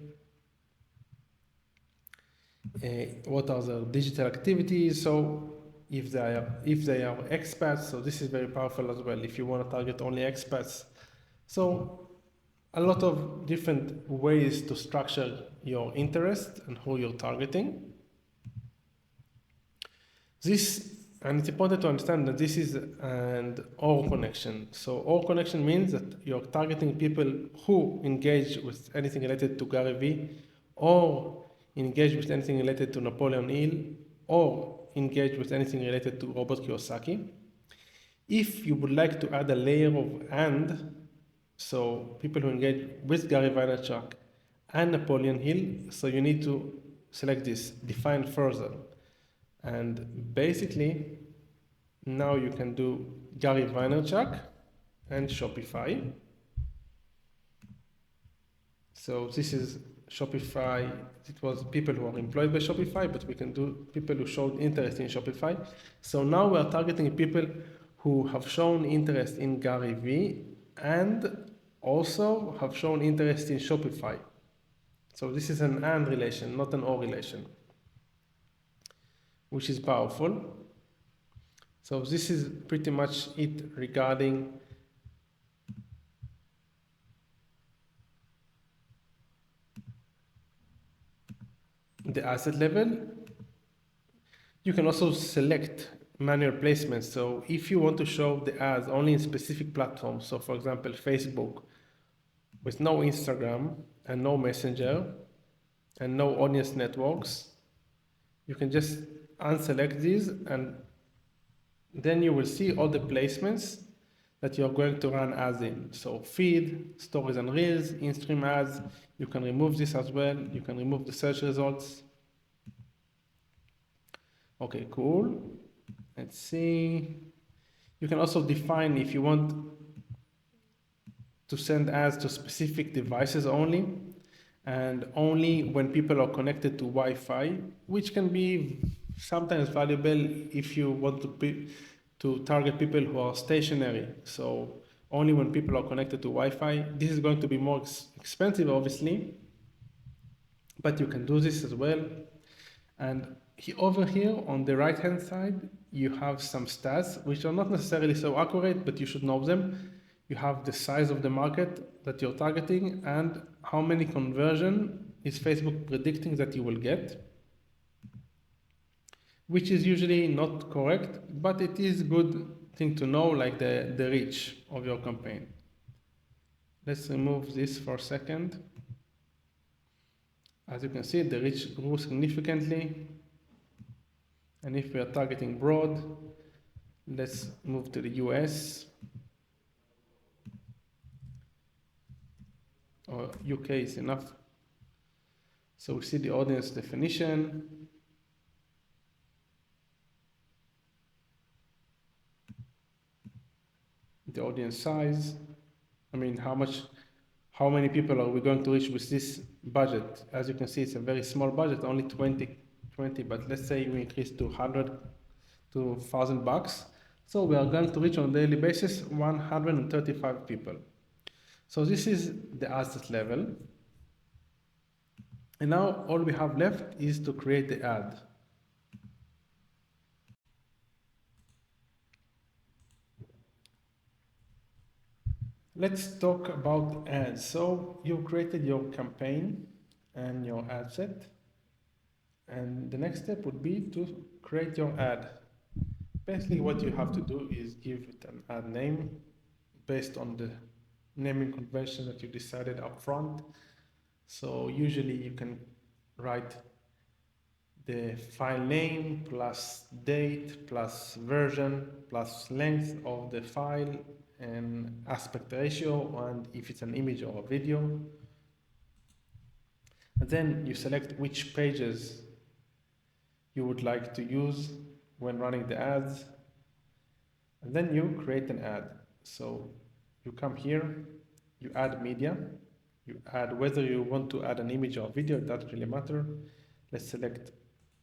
what are their digital activities, so if they are expats, so this is very powerful as well if you want to target only expats. So a lot of different ways to structure your interest and who you're targeting. And it's important to understand that this is an OR connection. So OR connection means that you're targeting people who engage with anything related to Gary V, or engage with anything related to Napoleon Hill, or engage with anything related to Robert Kiyosaki. If you would like to add a layer of "and," so people who engage with Gary Vaynerchuk and Napoleon Hill, so you need to select this, define further. And basically, now you can do Gary Vaynerchuk and Shopify. So this is Shopify. It was people who are employed by Shopify, but we can do people who showed interest in Shopify. So now we are targeting people who have shown interest in Gary V and also have shown interest in Shopify. So this is an "and" relation, not an "or" relation, which is powerful. So this is pretty much it regarding the asset level. You can also select manual placements. So if you want to show the ads only in specific platforms, so for example, Facebook, with no Instagram and no Messenger and no audience networks, you can just unselect these, and then you will see all the placements that you're going to run ads in. So feed, stories and reels, in-stream ads. You can remove this as well. You can remove the search results. Okay, cool. Let's see. You can also define if you want to send ads to specific devices only, and only when people are connected to Wi-Fi, which can be sometimes valuable if you want to target people who are stationary. So only when people are connected to Wi-Fi. This is going to be more expensive, obviously, but you can do this as well. And over here on the right hand side, you have some stats which are not necessarily so accurate, but you should know them. You have the size of the market that you're targeting and how many conversion is Facebook predicting that you will get, which is usually not correct, but it is a good thing to know, like the reach of your campaign. Let's remove this for a second. As you can see, the reach grew significantly. And if we are targeting broad, let's move to the US. Or UK is enough. So we see the audience definition. The audience size. I mean, how how many people are we going to reach with this budget? As you can see, it's a very small budget, only 20, but let's say we increase to 100 to $1,000. So we are going to reach on a daily basis 135 people. So this is the asset level. And now all we have left is to create the ad. Let's talk about ads. So you've created your campaign and your ad set. And the next step would be to create your ad. Basically, what you have to do is give it an ad name based on the naming convention that you decided up front. So usually you can write the file name plus date plus version plus length of the file and aspect ratio, and if it's an image or a video. And then you select which pages you would like to use when running the ads. And then you create an ad. So you come here, you add media, you add whether you want to add an image or video, it doesn't really matter. Let's select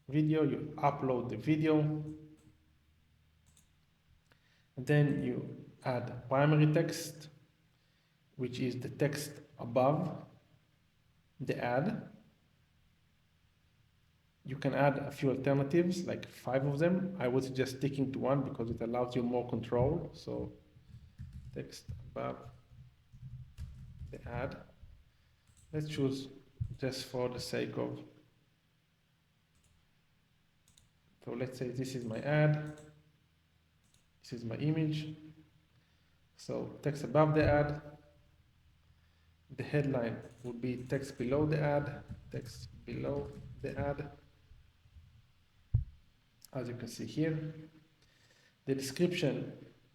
video, you upload the video, and then you add primary text, which is the text above the ad. You can add a few alternatives, like 5 of them. I would suggest sticking to one because it allows you more control. So text above the ad. Let's choose just for the sake of, so let's say this is my ad, this is my image. So text above the ad, the headline would be text below the ad, text below the ad, as you can see here. The description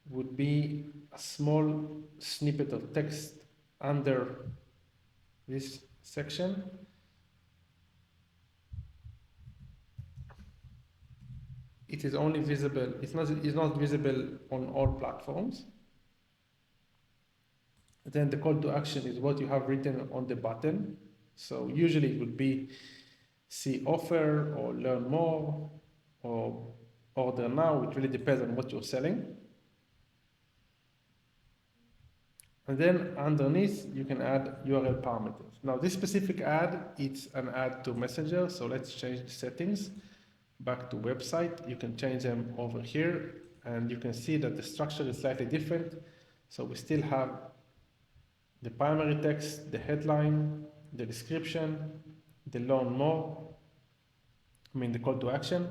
would be a small snippet of text under this section. It is only visible, it's not visible on all platforms. Then the call to action is what you have written on the button. So usually it would be see offer or learn more or order now. It really depends on what you're selling. And then underneath you can add URL parameters. Now this specific ad, it's an ad to Messenger. So let's change the settings back to website. You can change them over here and you can see that the structure is slightly different. So we still have the primary text, the headline, the description, the learn more, the call to action.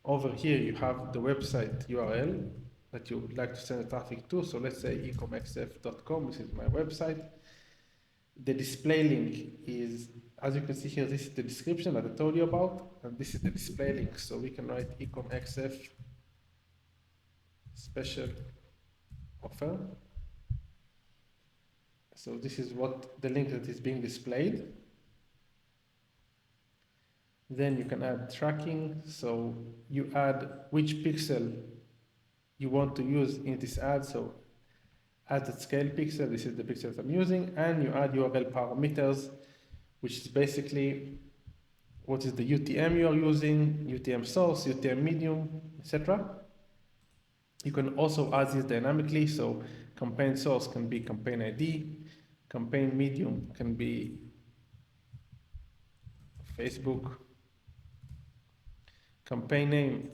Over here you have the website URL that you would like to send the traffic to. So let's say EcomXF.com, this is my website. The display link is, as you can see here, this is the description that I told you about, and this is the display link. So we can write EcomXF special offer. So this is what the link that is being displayed. Then you can add tracking. So you add which pixel you want to use in this ad. So add the scale pixel, this is the pixel that I'm using, and you add URL parameters, which is basically what is the UTM you are using, UTM source, UTM medium, etc. You can also add this dynamically. So campaign source can be campaign ID, campaign medium can be Facebook, campaign name,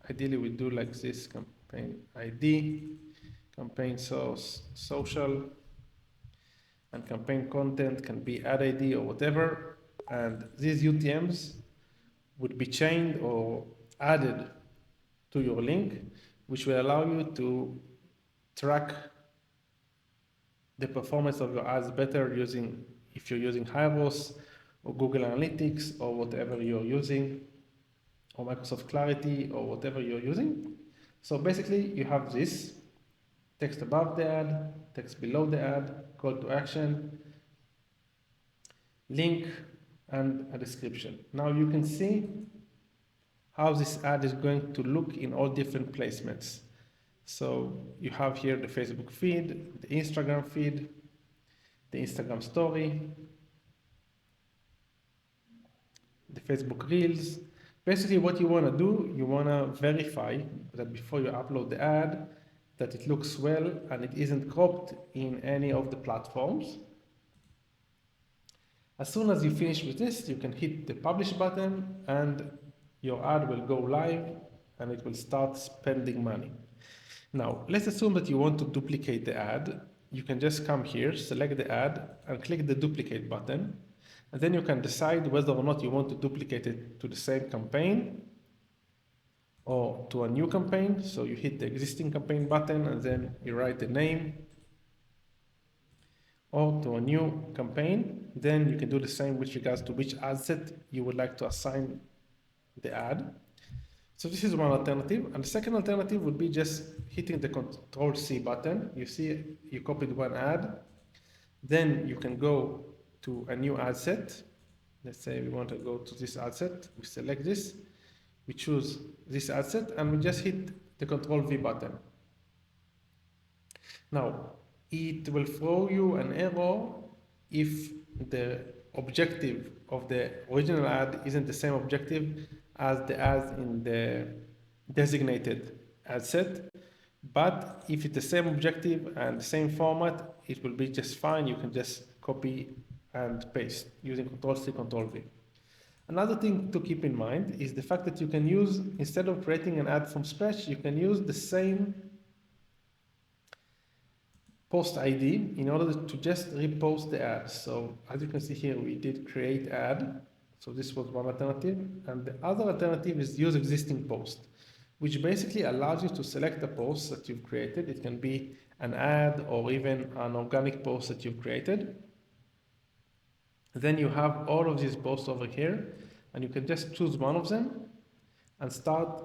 ideally we do like this, campaign ID, campaign source social, and campaign content can be ad ID or whatever. And these UTMs would be chained or added to your link, which will allow you to track the performance of your ads better using, if you're using HiROS or Google Analytics or whatever you're using, or Microsoft Clarity or whatever you're using. So basically you have this text above the ad, text below the ad, call to action, link, and a description. Now you can see how this ad is going to look in all different placements. So you have here the Facebook feed, the Instagram feed, the Instagram story, the Facebook Reels. Basically what you want to do, you want to verify that before you upload the ad, that it looks well and it isn't cropped in any of the platforms. As soon as you finish with this, you can hit the publish button and your ad will go live and it will start spending money. Now, let's assume that you want to duplicate the ad. You can just come here, select the ad, and click the duplicate button. And then you can decide whether or not you want to duplicate it to the same campaign or to a new campaign. So you hit the existing campaign button and then you write the name, or to a new campaign. Then you can do the same with regards to which ad set you would like to assign the ad. So this is one alternative. And the second alternative would be just hitting the Control C button. You see you copied one ad. Then you can go to a new ad set. Let's say we want to go to this ad set. We select this. We choose this ad set and we just hit the Control V button. Now, it will throw you an error if the objective of the original ad isn't the same objective as the ads in the designated ad set. But if it's the same objective and the same format, it will be just fine. You can just copy and paste using Control C, Control V. Another thing to keep in mind is the fact that you can use, instead of creating an ad from scratch, you can use the same post ID in order to just repost the ad. So as you can see here, we did create ad. So this was one alternative. And the other alternative is use existing post, which basically allows you to select the post that you've created. It can be an ad or even an organic post that you've created. Then you have all of these posts over here, and you can just choose one of them and start,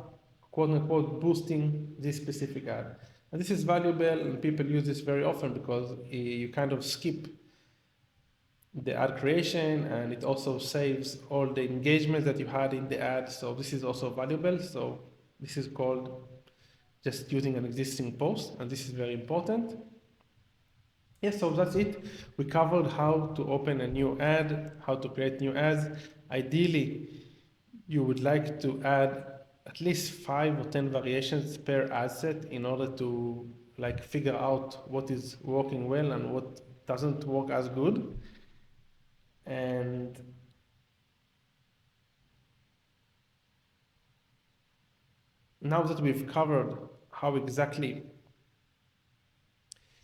quote unquote, boosting this specific ad. And this is valuable, and people use this very often because you kind of skip the ad creation, and it also saves all the engagement that you had in the ad. So this is also valuable. So this is called just using an existing post, and this is very important. Yes, so that's it. We covered how to open a new ad, how to create new ads. Ideally, you would like to add at least 5 or 10 variations per ad set in order to figure out what is working well and what doesn't work as good. And now that we've covered how exactly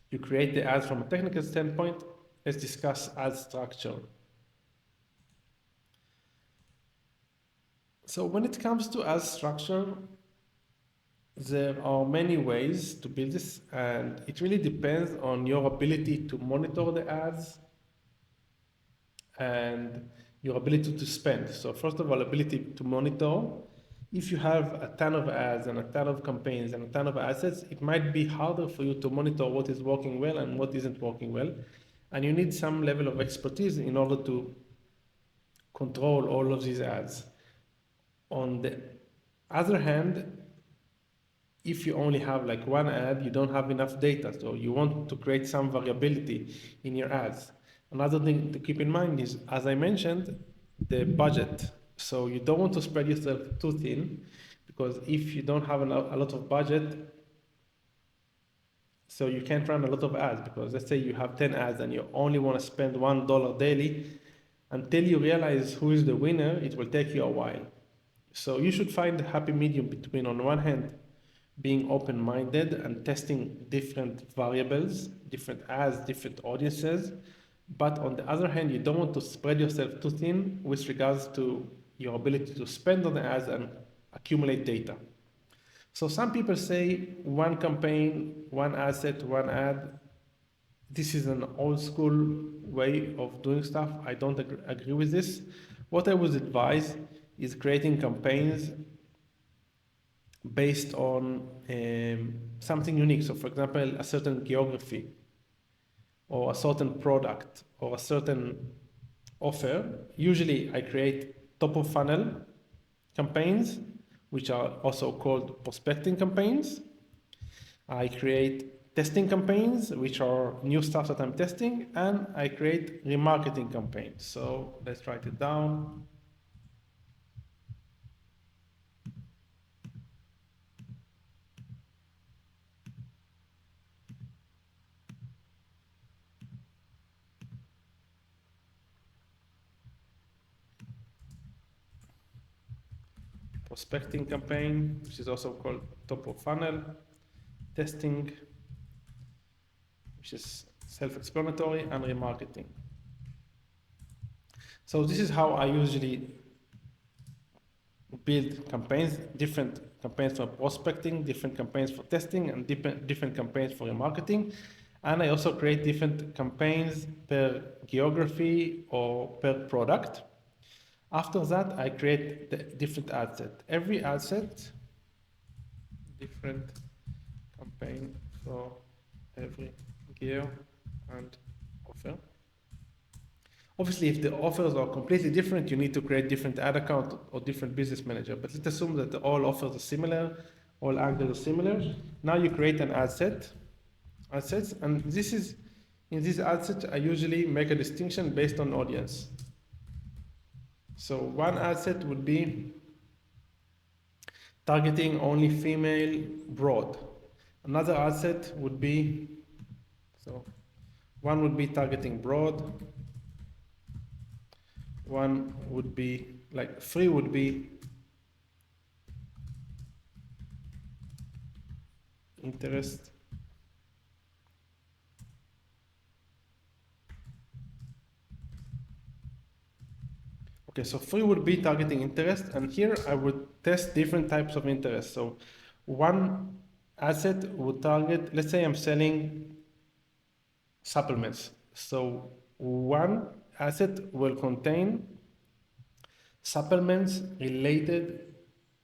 you create the ads from a technical standpoint, let's discuss ad structure. So when it comes to ad structure, there are many ways to build this, and it really depends on your ability to monitor the ads and your ability to spend. So first of all, ability to monitor. If you have a ton of ads and a ton of campaigns and a ton of assets, it might be harder for you to monitor what is working well and what isn't working well. And you need some level of expertise in order to control all of these ads. On the other hand, if you only have one ad, you don't have enough data. So you want to create some variability in your ads. Another thing to keep in mind is, as I mentioned, the budget. So you don't want to spread yourself too thin, because if you don't have a lot of budget, so you can't run a lot of ads, because let's say you have 10 ads and you only want to spend $1 daily, until you realize who is the winner, it will take you a while. So you should find a happy medium between, on one hand, being open-minded and testing different variables, different ads, different audiences. But on the other hand, you don't want to spread yourself too thin with regards to your ability to spend on the ads and accumulate data. So some people say one campaign, one asset, one ad. This is an old school way of doing stuff. I don't agree with this. What I would advise is creating campaigns based on something unique. So for example, a certain geography or a certain product or a certain offer. Usually I create top of funnel campaigns, which are also called prospecting campaigns. I create testing campaigns, which are new stuff that I'm testing, and I create remarketing campaigns. So let's write it down. prospecting campaign, which is also called top of funnel, testing, which is self-explanatory, and remarketing. So this is how I usually build campaigns, different campaigns for prospecting, different campaigns for testing, and different campaigns for remarketing. And I also create different campaigns per geography or per product. After that, I create the different ad set. Every ad set, different campaign for every gear and offer. Obviously, if the offers are completely different, you need to create different ad account or different business manager. But let's assume that all offers are similar, all angles are similar. Now you create an ad set, and this is in this ad set I usually make a distinction based on audience. So one ad set would be targeting only female broad. Another ad set would be, so one would be targeting broad. One would be, like 3 would be interest. Okay, so 3 would be targeting interest, and here I would test different types of interest. So one asset would target, let's say I'm selling supplements. So one asset will contain supplements related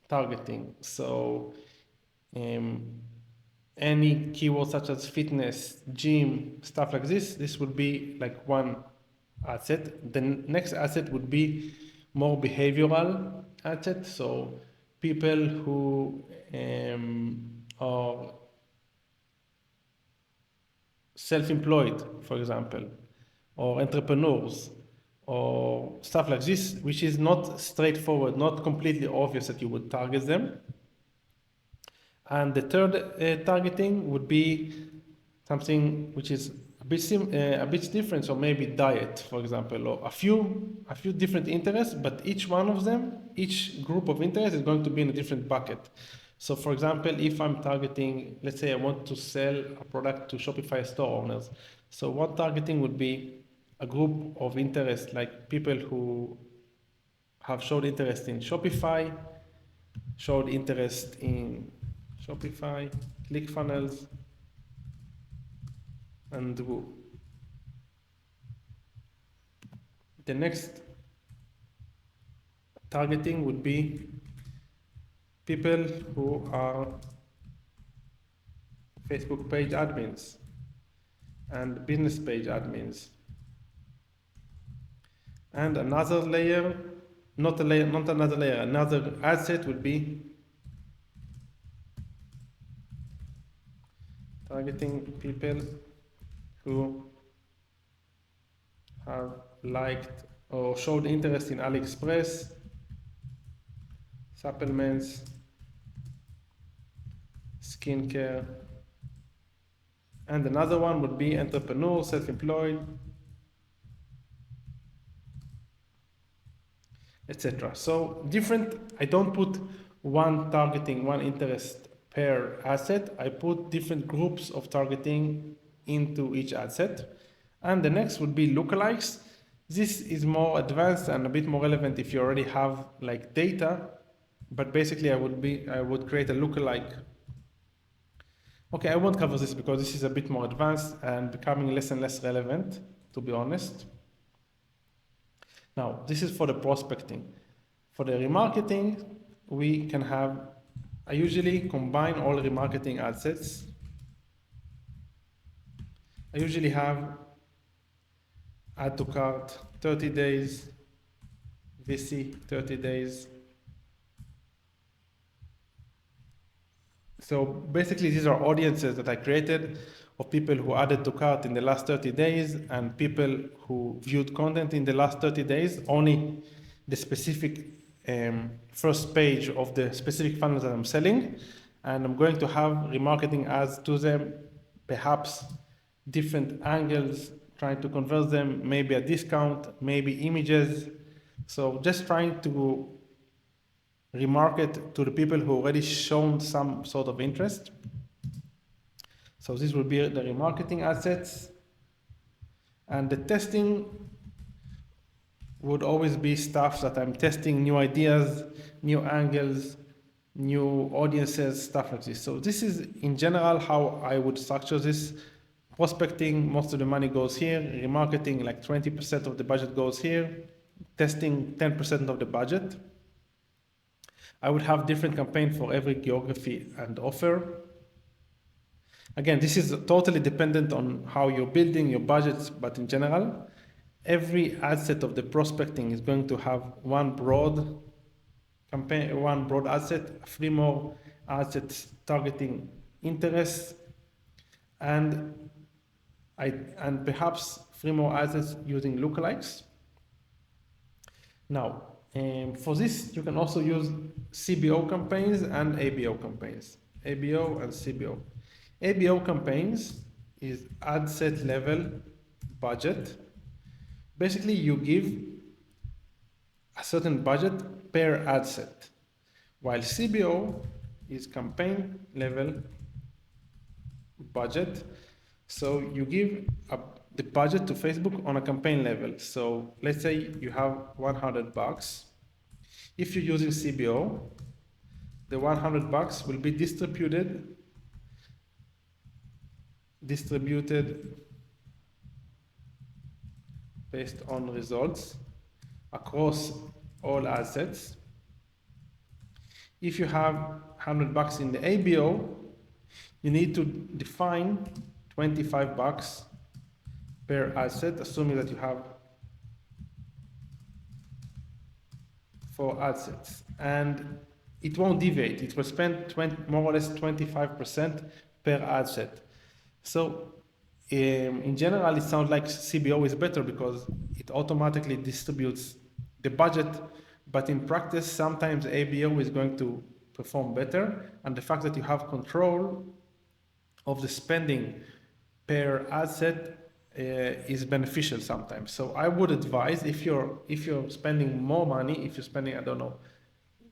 targeting. So any keywords such as fitness, gym, stuff like this would be like one asset. The next asset would be more behavioral asset. So people who are self-employed, for example, or entrepreneurs, or stuff like this, which is not straightforward, not completely obvious that you would target them. And the third targeting would be something which is a bit different, so maybe diet, for example, or a few different interests, but each one of them, each group of interests is going to be in a different bucket. So for example, if I'm targeting, let's say I want to sell a product to Shopify store owners, so one targeting would be a group of interest, like people who have showed interest in Shopify, showed interest in Shopify, ClickFunnels, and Woo. The next targeting would be people who are Facebook page admins and business page admins. And another layer, another ad set would be targeting people who have liked or showed interest in AliExpress, supplements, skincare, and another one would be entrepreneur, self-employed, etc. So different, I don't put one targeting, one interest per asset. I put different groups of targeting into each ad set. And the next would be lookalikes. This is more advanced and a bit more relevant if you already have like data, but basically I would create a lookalike. Okay, I won't cover this because this is a bit more advanced and becoming less and less relevant, to be honest. Now, this is for the prospecting. For the remarketing, we can have, I usually combine all remarketing ad sets. I usually have add to cart 30 days, VC 30 days. So basically these are audiences that I created of people who added to cart in the last 30 days and people who viewed content in the last 30 days, only the specific first page of the specific funnels that I'm selling. And I'm going to have remarketing ads to them, perhaps different angles, trying to convert them, maybe a discount, maybe images. So just trying to remarket to the people who already shown some sort of interest. So this will be the remarketing assets. And the testing would always be stuff that I'm testing new ideas, new angles, new audiences, stuff like this. So this is in general how I would structure this. Prospecting, most of the money goes here. Remarketing, like 20% of the budget goes here. Testing, 10% of the budget. I would have different campaign for every geography and offer. Again, this is totally dependent on how you're building your budgets, but in general, every ad set of the prospecting is going to have one broad campaign, one broad ad set, 3 more ad sets targeting interests, and perhaps 3 more ad sets using lookalikes. Now, for this, you can also use CBO campaigns and ABO campaigns. ABO and CBO. ABO campaigns is ad set level budget. Basically, you give a certain budget per ad set, while CBO is campaign level budget. So you give the budget to Facebook on a campaign level. So let's say you have $100. If you're using CBO, the $100 will be distributed based on results across all assets. If you have $100 in the ABO, you need to define $25 per asset, assuming that you have 4 assets. And it won't deviate. It will spend more or less 25% per asset. So in general, it sounds like CBO is better because it automatically distributes the budget, but in practice, sometimes ABO is going to perform better, and the fact that you have control of the spending per asset is beneficial sometimes. So I would advise, if you're spending more money, if you're spending, I don't know,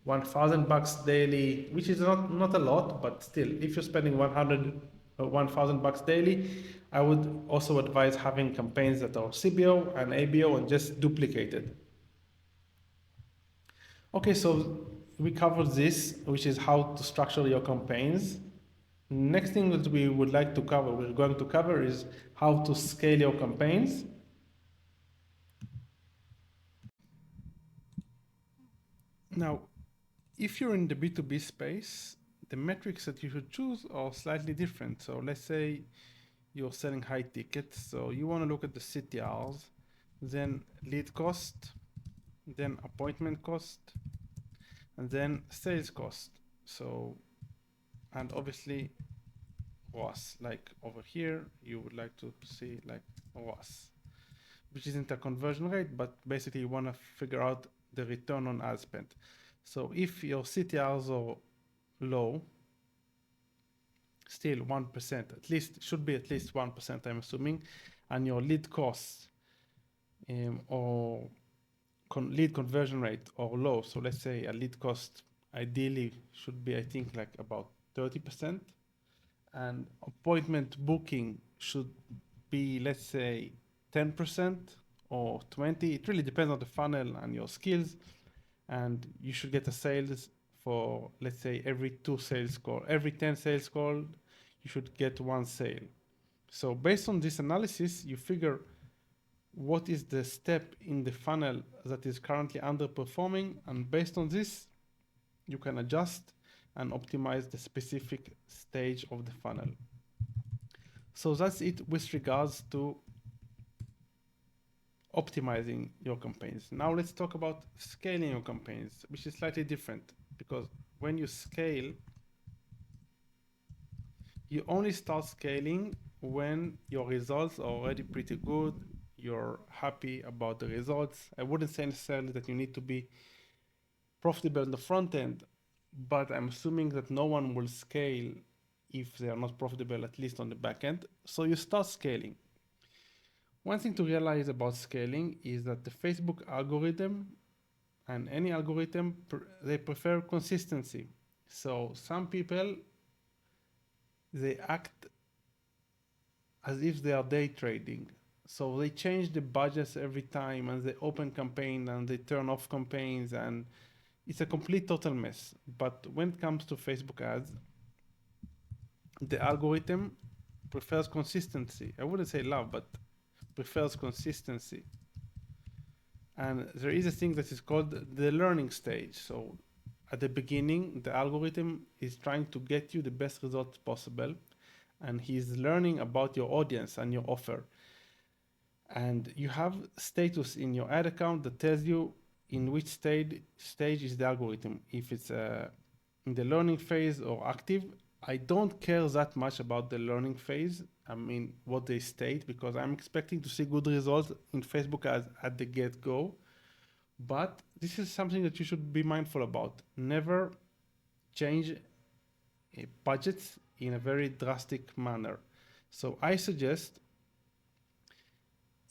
$1,000 daily, which is not a lot, but still, if you're spending $1,000 daily, I would also advise having campaigns that are CBO and ABO and just duplicated. Okay, so we covered this, which is how to structure your campaigns. Next thing that we're going to cover is how to scale your campaigns. Now, if you're in the B2B space, the metrics that you should choose are slightly different. So let's say you're selling high tickets, so you want to look at the CTRs, then lead cost, then appointment cost, and then sales cost. So, and obviously ROAS, like over here, you would like to see like ROAS, which isn't a conversion rate, but basically you want to figure out the return on ad spend. So if your CTRs are low, still 1%, at least, should be at least 1%, I'm assuming, and your lead costs or lead conversion rate are low. So let's say a lead cost ideally should be, I think, like about 30%, and appointment booking should be, let's say, 10% or 20. It really depends on the funnel and your skills, and you should get a sales for, let's say, every 10 sales call, you should get 1 sale. So based on this analysis, you figure what is the step in the funnel that is currently underperforming, and based on this, you can adjust and optimize the specific stage of the funnel. So that's it with regards to optimizing your campaigns. Now let's talk about scaling your campaigns, which is slightly different, because when you scale, you only start scaling when your results are already pretty good, you're happy about the results. I wouldn't say necessarily that you need to be profitable in the front end, but I'm assuming that no one will scale if they are not profitable, at least on the back end. So you start scaling. One thing to realize about scaling is that the Facebook algorithm and any algorithm, they prefer consistency. So some people, they act as if they are day trading. So they change the budgets every time, and they open campaign and they turn off campaigns, and it's a complete total mess. But when it comes to Facebook ads, the algorithm prefers consistency. I wouldn't say love, but prefers consistency. And there is a thing that is called the learning stage. So at the beginning, the algorithm is trying to get you the best results possible, and he's learning about your audience and your offer. And you have status in your ad account that tells you in which stage is the algorithm, if it's in the learning phase or active. I don't care that much about the learning phase. I mean, what they state, because I'm expecting to see good results in Facebook ads at the get-go. But this is something that you should be mindful about. Never change budgets in a very drastic manner. So I suggest,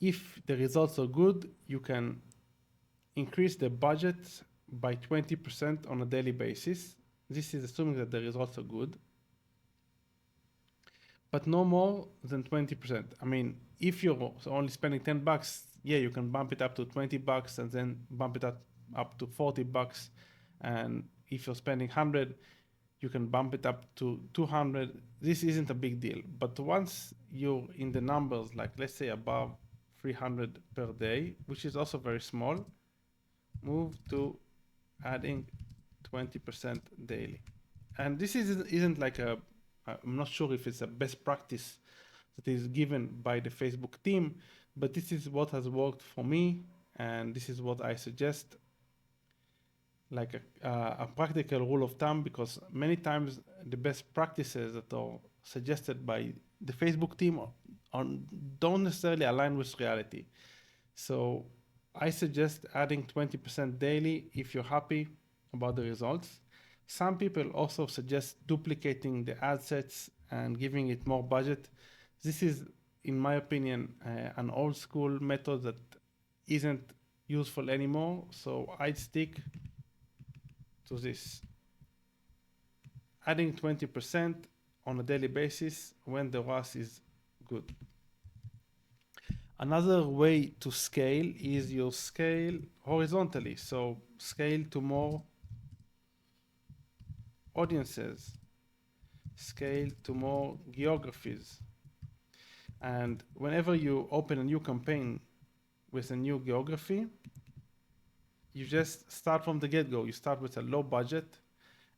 if the results are good, you can increase the budget by 20% on a daily basis. This is assuming that the results are good, but no more than 20%. I mean, if you're only spending $10, yeah, you can bump it up to $20 and then bump it up to $40. And if you're spending 100, you can bump it up to 200. This isn't a big deal. But once you're in the numbers, like let's say above 300 per day, which is also very small, move to adding 20% daily. And this isn't like I'm not sure if it's a best practice that is given by the Facebook team, but this is what has worked for me, and this is what I suggest, like a practical rule of thumb, because many times the best practices that are suggested by the Facebook team don't necessarily align with reality. So I suggest adding 20% daily if you're happy about the results. Some people also suggest duplicating the ad sets and giving it more budget. This is, in my opinion, an old school method that isn't useful anymore. So I'd stick to this. Adding 20% on a daily basis when the ROAS is good. Another way to scale is you scale horizontally. So scale to more audiences, scale to more geographies. And whenever you open a new campaign with a new geography, you just start from the get-go. You start with a low budget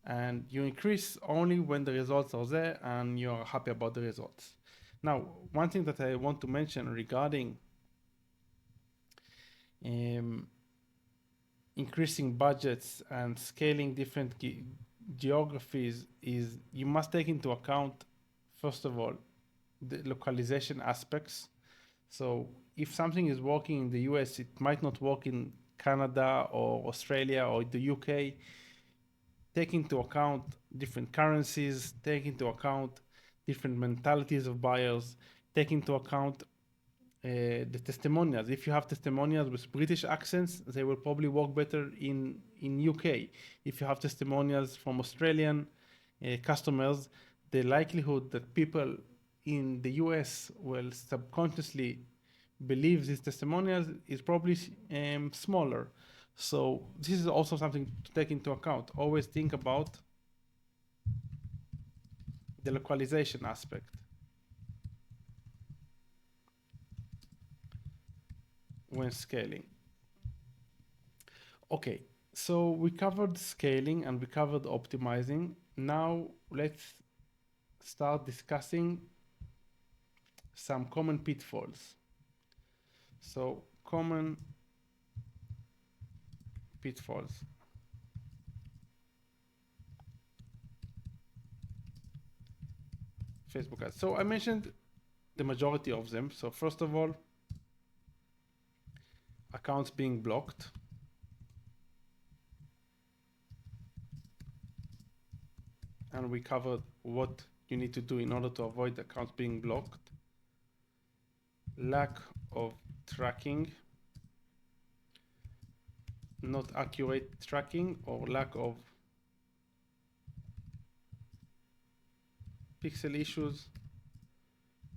and you increase only when the results are there and you're happy about the results. Now, one thing that I want to mention regarding increasing budgets and scaling different geographies is you must take into account, first of all, the localization aspects. So if something is working in the US, it might not work in Canada or Australia or the UK. Take into account different currencies, take into account different mentalities of buyers, take into account the testimonials. If you have testimonials with British accents, they will probably work better in UK. If you have testimonials from Australian customers, the likelihood that people in the US will subconsciously believe these testimonials is probably smaller. So this is also something to take into account. Always think about the localization aspect when scaling. Okay, so we covered scaling and we covered optimizing. Now let's start discussing some common pitfalls. So common pitfalls. Facebook ads. So I mentioned the majority of them. So first of all, accounts being blocked. And we covered what you need to do in order to avoid accounts being blocked. Lack of tracking. not accurate tracking or lack of pixel issues,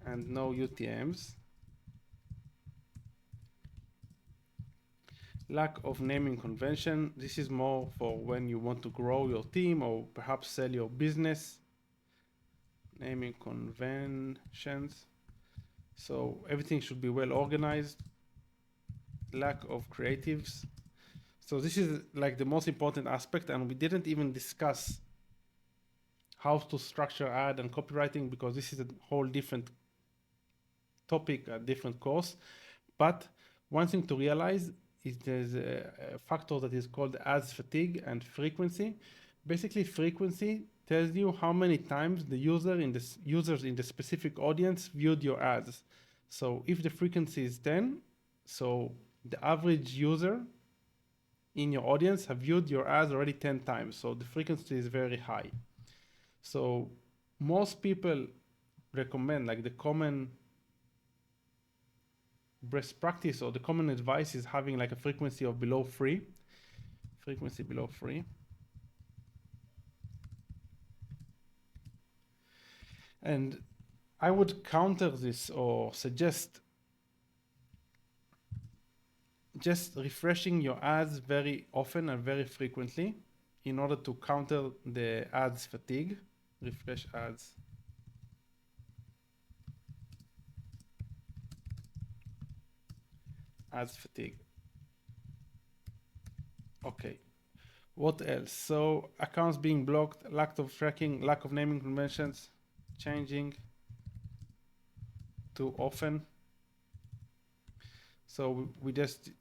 and no UTMs. Lack of naming convention. This is more for when you want to grow your team or perhaps sell your business. Naming conventions. So everything should be well organized. Lack of creatives. So this is like the most important aspect, and we didn't even discuss how to structure ad and copywriting because this is a whole different topic, a different course. But one thing to realize is there's a factor that is called ads fatigue and frequency. Basically, frequency tells you how many times the users in the specific audience viewed your ads. So if the frequency is 10, so the average user in your audience have viewed your ads already 10 times. So the frequency is very high. So most people recommend, like the common best practice or the common advice is having like a frequency of below 3. Frequency below 3. And I would counter this or suggest just refreshing your ads very often and very frequently in order to counter the ads fatigue. Refresh ads. Ads fatigue. Okay. What else? So accounts being blocked, lack of tracking, lack of naming conventions, changing too often. So we just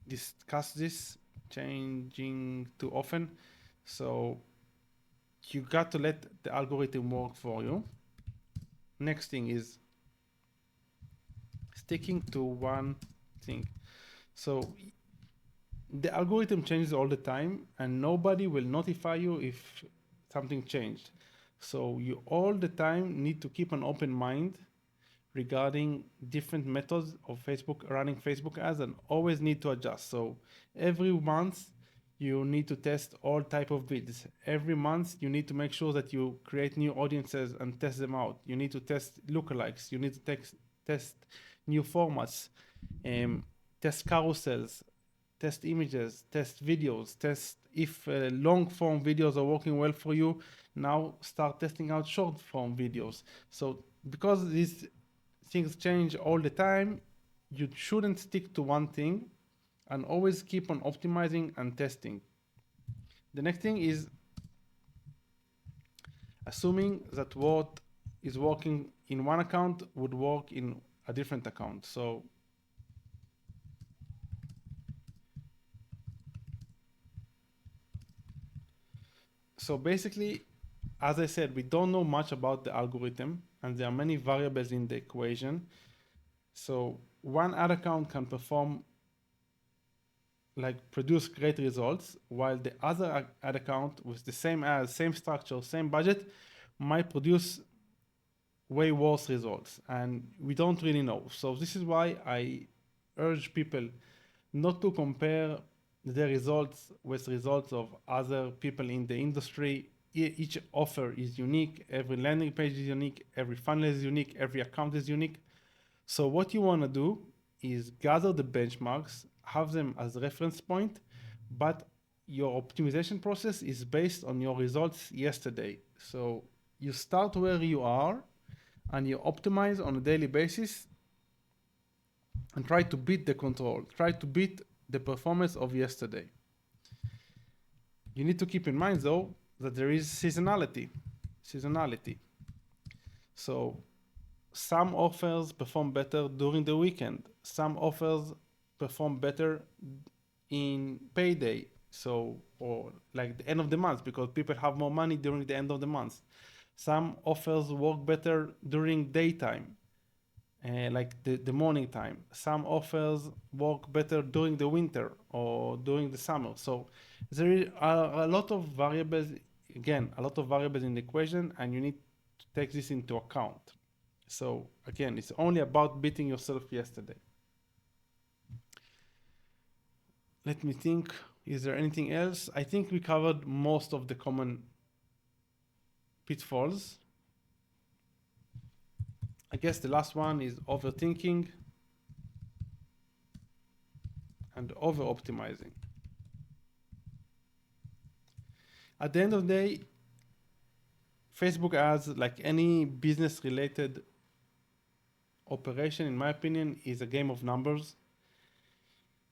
discussed this, changing too often. So you got to let the algorithm work for you. Next thing is sticking to one thing. So the algorithm changes all the time and nobody will notify you if something changed. So you all the time need to keep an open mind regarding different methods of Facebook running Facebook ads and always need to adjust. So every month you need to test all type of bids. Every month you need to make sure that you create new audiences and test them out. You need to test lookalikes. You need to test new formats, test carousels, test images, test videos, test if long form videos are working well for you. Now start testing out short form videos. So because these things change all the time, you shouldn't stick to one thing and always keep on optimizing and testing. The next thing is assuming that what is working in one account would work in a different account. So basically, as I said, we don't know much about the algorithm and there are many variables in the equation. So one ad account can perform like produce great results, while the other ad account with the same ads, same structure, same budget might produce way worse results. And we don't really know. So this is why I urge people not to compare the results with results of other people in the industry. Each offer is unique, every landing page is unique, every funnel is unique, every account is unique. So what you want to do is gather the benchmarks, have them as a reference point, but your optimization process is based on your results yesterday. So you start where you are and you optimize on a daily basis and try to beat the control, try to beat the performance of yesterday. You need to keep in mind though that there is seasonality. So some offers perform better during the weekend. Some offers perform better in payday. So, or like the end of the month because people have more money during the end of the month. Some offers work better during daytime, like the morning time. Some offers work better during the winter or during the summer. So there are a lot of variables, again, a lot of variables in the equation, and you need to take this into account. So again, it's only about beating yourself yesterday. Let me think. Is there anything else? I think we covered most of the common pitfalls. I guess the last one is overthinking and over optimizing. At the end of the day, Facebook ads, like any business related operation, in my opinion, is a game of numbers.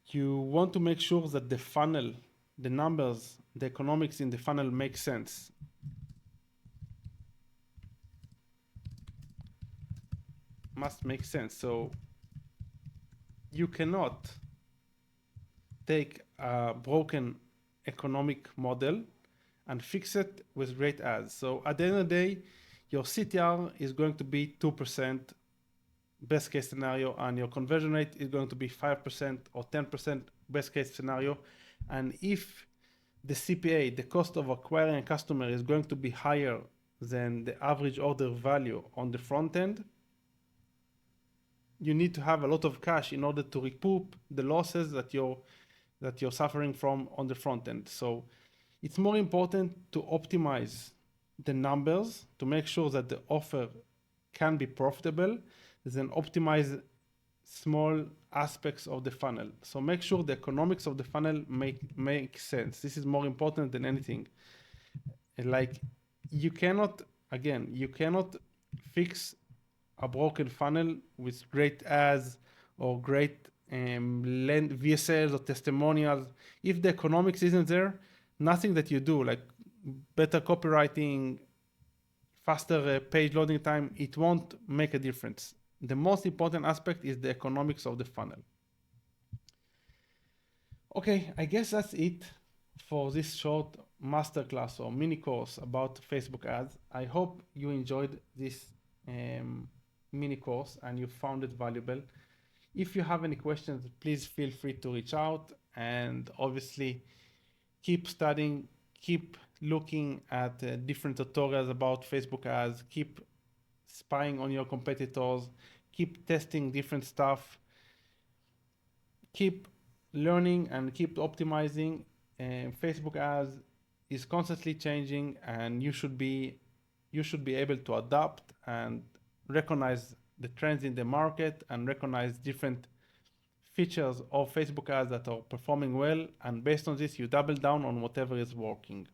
You want to make sure that the funnel, the numbers, the economics in the funnel make sense. Must make sense. So you cannot take a broken economic model and fix it with great ads. So at the end of the day, your CTR is going to be 2%, best case scenario, and your conversion rate is going to be 5% or 10%, best case scenario. And if the CPA, the cost of acquiring a customer, is going to be higher than the average order value on the front end, you need to have a lot of cash in order to recoup the losses that you're suffering from on the front end. So it's more important to optimize the numbers to make sure that the offer can be profitable than optimize small aspects of the funnel. So make sure the economics of the funnel make sense. This is more important than anything. Like you cannot fix a broken funnel with great ads or great VSLs or testimonials. If the economics isn't there, nothing that you do, like better copywriting, faster page loading time, it won't make a difference. The most important aspect is the economics of the funnel. Okay, I guess that's it for this short masterclass or mini course about Facebook ads. I hope you enjoyed this mini course and you found it valuable. If you have any questions, please feel free to reach out, and obviously keep studying, keep looking at different tutorials about Facebook ads, keep spying on your competitors, keep testing different stuff, keep learning and keep optimizing. Facebook ads is constantly changing, and you should be able to adapt and recognize the trends in the market and recognize different features of Facebook ads that are performing well, and based on this you double down on whatever is working.